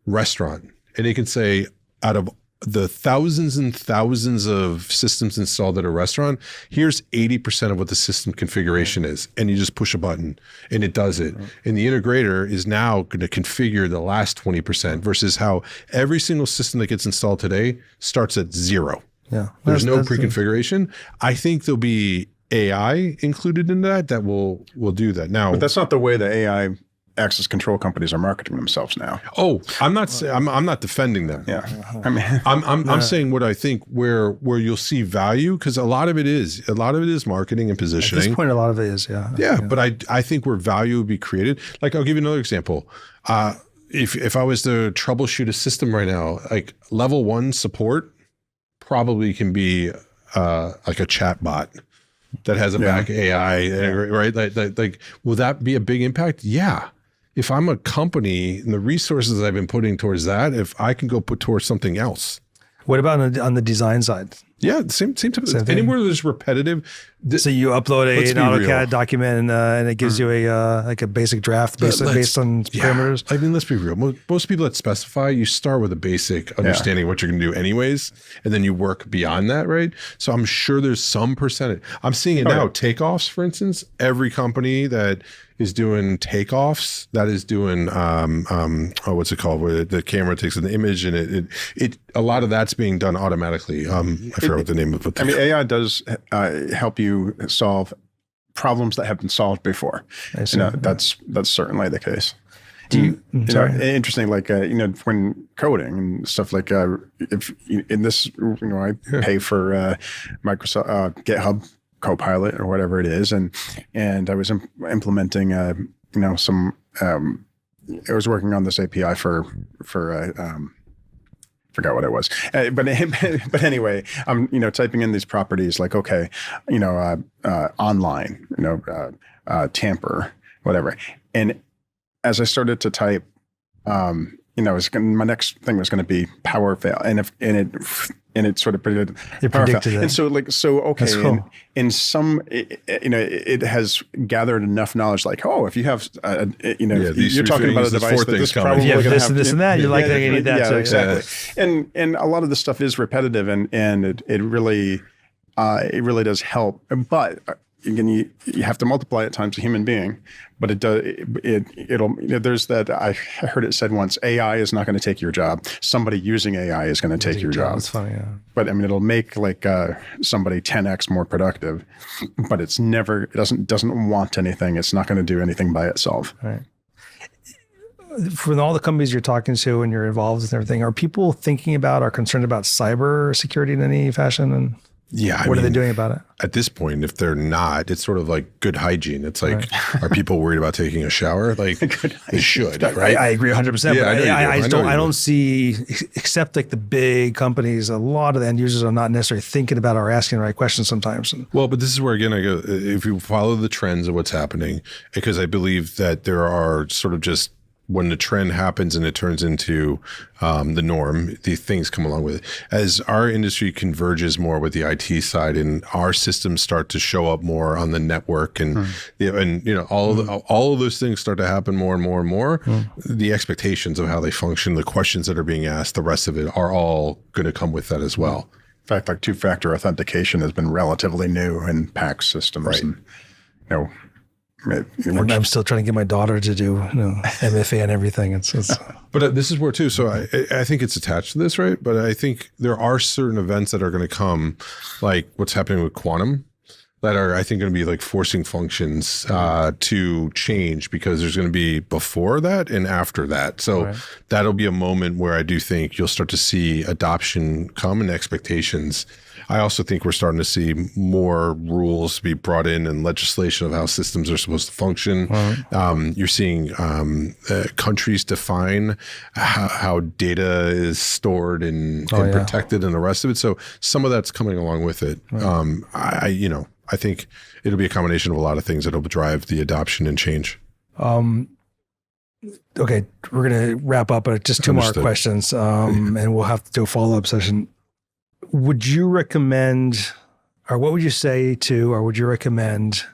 Speaker 2: restaurant, and it can say, out of the thousands and thousands of systems installed at a restaurant, here's 80% of what the system configuration is. And you just push a button and it does it. And the integrator is now going to configure the last 20% versus how every single system that gets installed today starts at zero.
Speaker 1: Yeah.
Speaker 2: There's no pre-configuration. I think there'll be AI included in that will do that. Now,
Speaker 3: but that's not the way the AI access control companies are marketing themselves now.
Speaker 2: Oh, I'm not saying, I'm not defending them.
Speaker 3: Yeah. I mean,
Speaker 2: I'm saying what I think where you'll see value, because a lot of it is marketing and positioning.
Speaker 1: At this point, a lot of it is, yeah.
Speaker 2: Yeah. But I think where value will be created, like I'll give you another example. If I was to troubleshoot a system right now, like level 1 support probably can be like a chat bot that has a back AI, right? Like, will that be a big impact? Yeah. If I'm a company and the resources I've been putting towards that, if I can go put towards something else.
Speaker 1: What about on the design side?
Speaker 2: Yeah, same type of thing. Anywhere there's repetitive.
Speaker 1: So you upload an AutoCAD document and it gives you a basic draft based on parameters.
Speaker 2: I mean, let's be real. Most people that specify, you start with a basic understanding of what you're going to do anyways, and then you work beyond that, right? So I'm sure there's some percentage. I'm seeing it now. Takeoffs, for instance, every company that is doing takeoffs, that is doing what's it called, where the camera takes an image and it a lot of that's being done automatically. I forgot what the name of it.
Speaker 3: I mean, AI does help you solve problems that have been solved before. That's certainly the case.
Speaker 1: Do you?
Speaker 3: Interesting. Like when coding and stuff like if in this, I pay for Microsoft GitHub Copilot or whatever it is, and I was implementing some. I was working on this API for forgot what it was, but anyway, I'm typing in these properties like online, tamper, whatever, and as I started to type my next thing was going to be power fail, and it sort of predicted power fail.
Speaker 1: It.
Speaker 3: And so okay,
Speaker 1: That's cool.
Speaker 3: in some, it has gathered enough knowledge, like, oh, if you have, you're talking about a device that this probably
Speaker 1: you have
Speaker 3: going to
Speaker 1: this
Speaker 3: have
Speaker 1: and this and that, you're likely going to need that too.
Speaker 3: Exactly. And a lot of the stuff is repetitive, and it really does help, but. Again, you have to multiply it times a human being, but it'll there's that, I heard it said once, AI is not going to take your job. Somebody using AI is going to take your job.
Speaker 1: That's funny, yeah.
Speaker 3: But I mean, it'll make like somebody 10x more productive, but it doesn't want anything. It's not going to do anything by itself.
Speaker 1: Right. From all the companies you're talking to and you're involved with and everything, are people thinking about or concerned about cyber security in any fashion? And
Speaker 2: yeah,
Speaker 1: what are they doing about it?
Speaker 2: At this point, if they're not, it's sort of like good hygiene. It's like, are people worried about taking a shower? Like they should, right?
Speaker 1: I agree 100%.
Speaker 2: Yeah,
Speaker 1: but I don't see, except like the big companies, a lot of the end users are not necessarily thinking about or asking the right questions sometimes.
Speaker 2: Well, but this is where, again, I go, if you follow the trends of what's happening, because I believe that there are sort of just, when the trend happens and it turns into the norm, the things come along with it. As our industry converges more with the IT side and our systems start to show up more on the network and all of those things start to happen more and more and more, the expectations of how they function, the questions that are being asked, the rest of it are all going to come with that as well.
Speaker 3: In fact, like two-factor authentication has been relatively new in PACC systems.
Speaker 2: Right.
Speaker 3: And,
Speaker 1: I'm still trying to get my daughter to do MFA and everything. It's
Speaker 2: But this is where too. So I think it's attached to this, right? But I think there are certain events that are going to come, like what's happening with quantum, that are, I think, going to be like forcing functions to change, because there's going to be before that and after that. So that'll be a moment where I do think you'll start to see adoption come and expectations. I also think we're starting to see more rules be brought in and legislation of how systems are supposed to function. You're seeing countries define how data is stored and protected and the rest of it. So some of that's coming along with it. I think it'll be a combination of a lot of things that'll drive the adoption and change.
Speaker 1: Okay, we're going to wrap up, but just two more questions, and we'll have to do a follow-up session. Would you recommend, or what would you say to, or would you recommend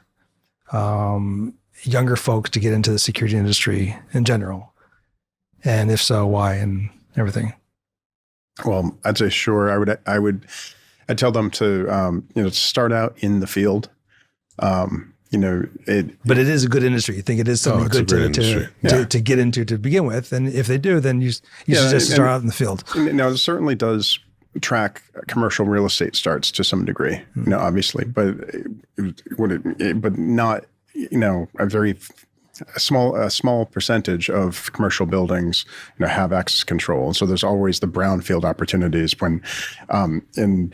Speaker 1: younger folks to get into the security industry in general? And if so, why and everything?
Speaker 3: Well, I'd say sure. I'd tell them to start out in the field. But
Speaker 1: it is a good industry. You think it is something good to get into to begin with, and if they do, then you should just start out in the field.
Speaker 3: Now, it certainly does track commercial real estate starts to some degree, obviously, but not a small percentage of commercial buildings have access control, and so there's always the brownfield opportunities when and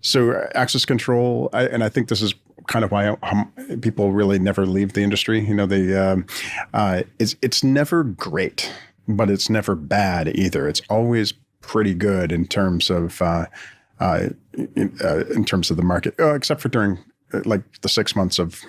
Speaker 3: so access control, and I think this is kind of why people really never leave the industry. It's never great, but it's never bad either. It's always pretty good in terms of the market, except for during like the 6 months of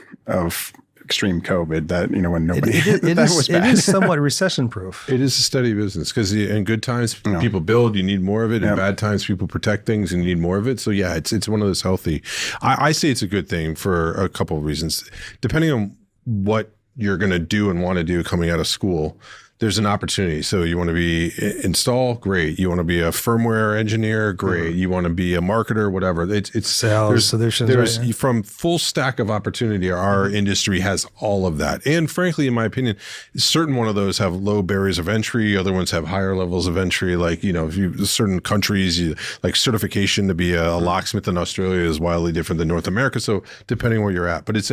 Speaker 3: extreme COVID that when nobody
Speaker 1: it is somewhat recession proof.
Speaker 2: It is a steady business, because in good times people build, you need more of it. In bad times people protect things and you need more of it. So yeah, it's one of those healthy. I say it's a good thing for a couple of reasons. Depending on what you're going to do and want to do coming out of school, there's an opportunity. So you want to be install, great. You want to be a firmware engineer, great. You want to be a marketer, whatever. It's
Speaker 1: sales solutions.
Speaker 2: There's from full stack of opportunity. Our industry has all of that. And frankly, in my opinion, certain one of those have low barriers of entry. Other ones have higher levels of entry. Like, if you certain countries, like certification to be a locksmith in Australia is wildly different than North America. So depending where you're at, but it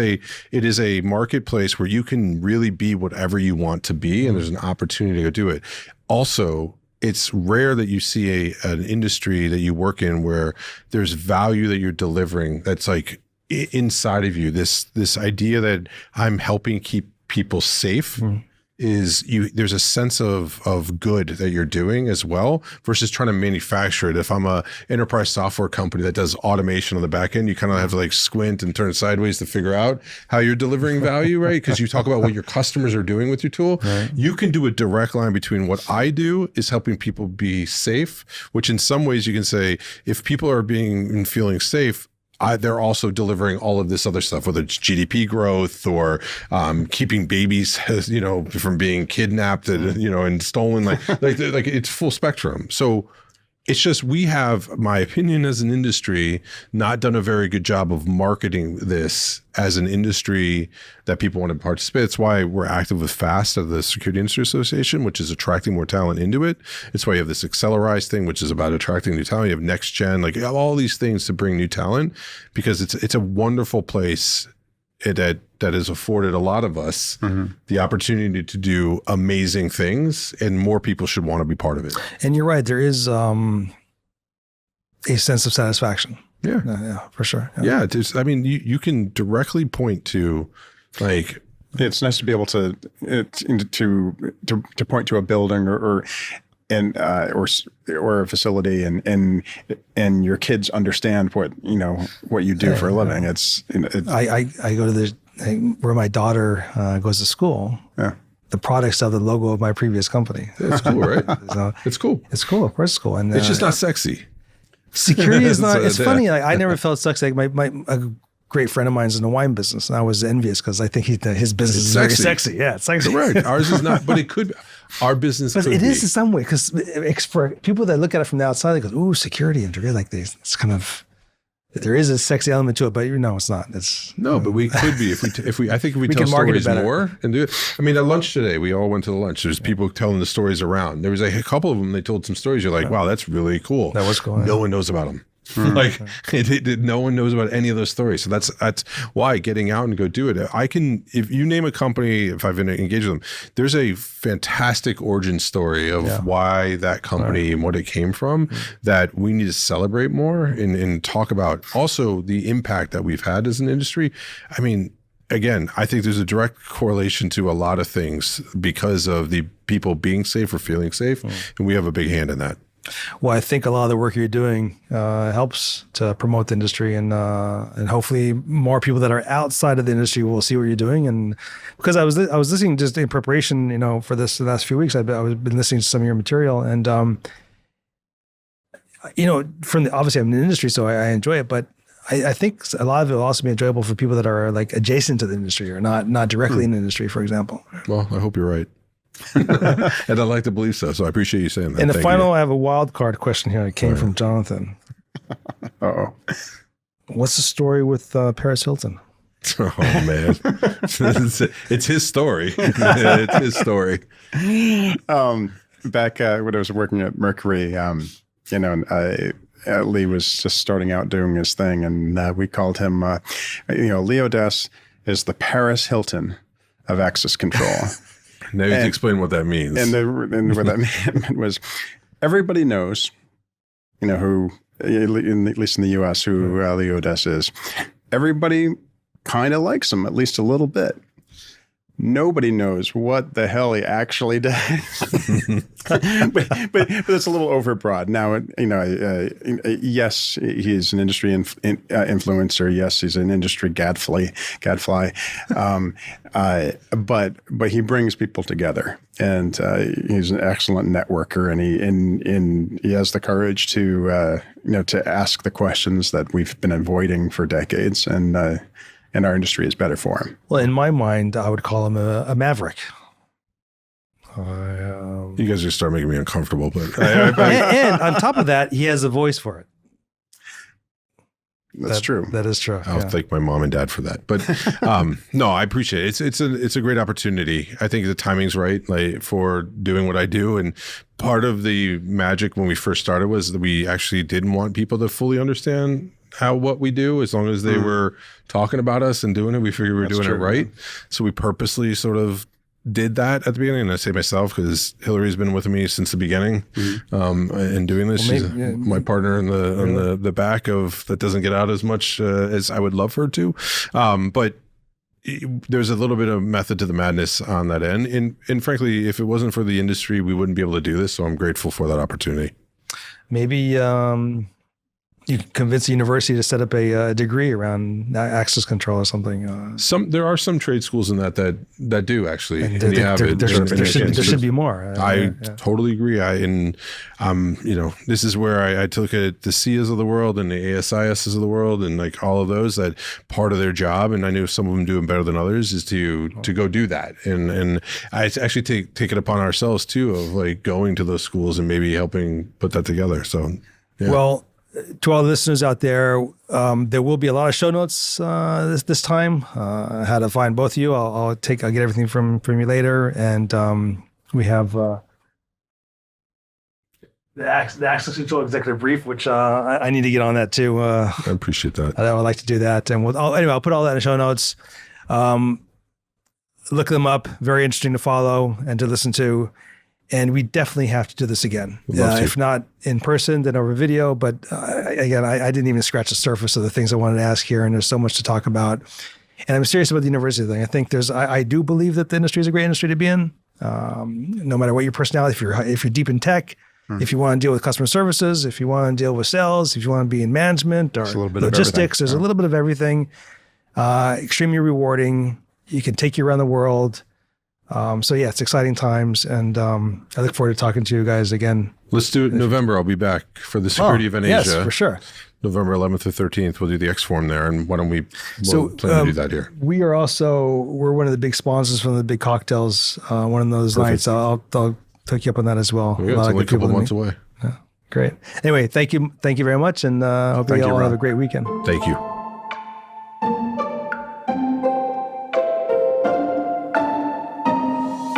Speaker 2: is a marketplace where you can really be whatever you want to be, and there's an opportunity to go do it. Also, it's rare that you see an industry that you work in where there's value that you're delivering that's like inside of you. This idea that I'm helping keep people safe is there's a sense of good that you're doing as well versus trying to manufacture it. If I'm a enterprise software company that does automation on the back end, you kind of have to like squint and turn sideways to figure out how you're delivering value, right? Because you talk about what your customers are doing with your tool. Right. You can do a direct line between what I do is helping people be safe, which in some ways you can say, if people are being and feeling safe, they're also delivering all of this other stuff, whether it's GDP growth or keeping babies, from being kidnapped and, and stolen, like it's full spectrum. So it's just, we have, my opinion as an industry, not done a very good job of marketing this as an industry that people want to participate. It's why we're active with FAST of the Security Industry Association, which is attracting more talent into it. It's why you have this Accelerize thing, which is about attracting new talent. You have Next Gen, like you have all these things to bring new talent, because it's a wonderful place that has afforded a lot of us the opportunity to do amazing things, and more people should want to be part of it.
Speaker 1: And you're right. There is a sense of satisfaction.
Speaker 2: Yeah,
Speaker 1: for sure.
Speaker 2: Yeah. You can directly point to, like,
Speaker 3: it's nice to be able to point to a building or a facility and your kids understand what you do for a living.
Speaker 1: I go to where my daughter goes to school. Yeah. The products of the logo of my previous company.
Speaker 2: It's cool, right?
Speaker 1: So
Speaker 2: it's cool.
Speaker 1: It's cool. Of course, it's cool. And
Speaker 2: it's just not sexy.
Speaker 1: Security is not. It's funny. Like, I never felt sexy. Like a great friend of mine is in the wine business, and I was envious because I think his business is very sexy. Yeah, it's sexy.
Speaker 2: Correct. Ours is not, but it could. Our business could be.
Speaker 1: It is in some way, because for people that look at it from the outside, they go, "Ooh, security," and they're like, it's kind of. There is a sexy element to it, but it's not.
Speaker 2: But we could be if we. I think if we tell stories more and do it. I mean, at lunch today, we all went to the lunch. There's people telling the stories around. There was a couple of them. They told some stories. You're like, wow, that's really cool.
Speaker 1: That was cool.
Speaker 2: No one knows about them. Like no one knows about any of those stories. So that's why getting out and go do it. If you name a company, if I've been engaged with them, there's a fantastic origin story of why that company and what it came from that we need to celebrate more and talk about. Also the impact that we've had as an industry. I mean, again, I think there's a direct correlation to a lot of things because of the people being safe or feeling safe. And we have a big hand in that.
Speaker 1: Well, I think a lot of the work you're doing helps to promote the industry, and hopefully more people that are outside of the industry will see what you're doing. And because I was listening just in preparation, for this the last few weeks, I've been listening to some of your material, and obviously I'm in the industry, so I enjoy it, but I think a lot of it will also be enjoyable for people that are like adjacent to the industry or not directly in the industry, for example.
Speaker 2: Well, I hope you're right. And I'd like to believe so. So I appreciate you saying that.
Speaker 1: And I have a wild card question here. It came from Jonathan.
Speaker 3: Uh-oh.
Speaker 1: What's the story with Paris Hilton?
Speaker 2: Oh man, it's his story. It's his story.
Speaker 3: Back when I was working at Mercury, Lee was just starting out doing his thing, and we called him, Lee Odess is the Paris Hilton of access control.
Speaker 2: Now you have to explain what that means.
Speaker 3: And what that meant was everybody knows, who, at least in the U.S., who Lee Odess is. Everybody kind of likes him, at least a little bit. Nobody knows what the hell he actually does. but it's a little overbroad. Now, yes, he's an industry influencer. Yes, he's an industry gadfly. But he brings people together, and he's an excellent networker, and he has the courage to ask the questions that we've been avoiding for decades, and our industry is better for him.
Speaker 1: Well, in my mind, I would call him a maverick.
Speaker 2: You guys just start making me uncomfortable. But
Speaker 1: and on top of that, he has a voice for it.
Speaker 3: That's true.
Speaker 1: That is true.
Speaker 2: I'll thank my mom and dad for that. But no, I appreciate it. It's a great opportunity. I think the timing's right, like, for doing what I do. And part of the magic when we first started was that we actually didn't want people to fully understand what we do. As long as they were talking about us and doing it, we figured we were doing it right. So we purposely sort of did that at the beginning. And I say myself because Hillary's been with me since the beginning and doing this. She's my partner in the back of that doesn't get out as much as I would love her to. But there's a little bit of method to the madness on that end. And frankly, if it wasn't for the industry, we wouldn't be able to do this. So I'm grateful for that opportunity.
Speaker 1: Maybe you can convince the university to set up a degree around access control or something.
Speaker 2: There are some trade schools in that do actually.
Speaker 1: And
Speaker 2: and you have it.
Speaker 1: there should be more.
Speaker 2: I totally agree. This is where I took at the SIAs of the world and the ASISs of the world and like all of those, that part of their job, and I know some of them do them better than others, is to go do that. And I actually take it upon ourselves too, of like going to those schools and maybe helping put that together. So, yeah.
Speaker 1: Well, to all the listeners out there, there will be a lot of show notes this time. How to find both of you? I'll get everything from you later, and we have the access control executive brief, which I need to get on that too.
Speaker 2: I appreciate that.
Speaker 1: I would like to do that, and anyway, I'll put all that in the show notes. Look them up. Very interesting to follow and to listen to. And we definitely have to do this again. If not in person, then over video. But again, I didn't even scratch the surface of the things I wanted to ask here, and there's so much to talk about. And I'm serious about the university thing. I think I do believe that the industry is a great industry to be in. No matter what your personality, if you're deep in tech, if you want to deal with customer services, if you want to deal with sales, if you want to be in management or logistics, there's a little bit of everything. Extremely rewarding. You can take you around the world. So yeah, it's exciting times, and I look forward to talking to you guys again.
Speaker 2: Let's do it in November. I'll be back for the security event Asia.
Speaker 1: Yes, for sure.
Speaker 2: November 11th or 13th. We'll do the X Forum there, and why don't we plan to do that here?
Speaker 1: We're one of the big sponsors from the big cocktails. One of those nights. I'll take you up on that as well.
Speaker 2: Yeah, it's only a couple months away.
Speaker 1: Yeah, great. Anyway, thank you very much, and I hope you all have a great weekend.
Speaker 2: Thank you.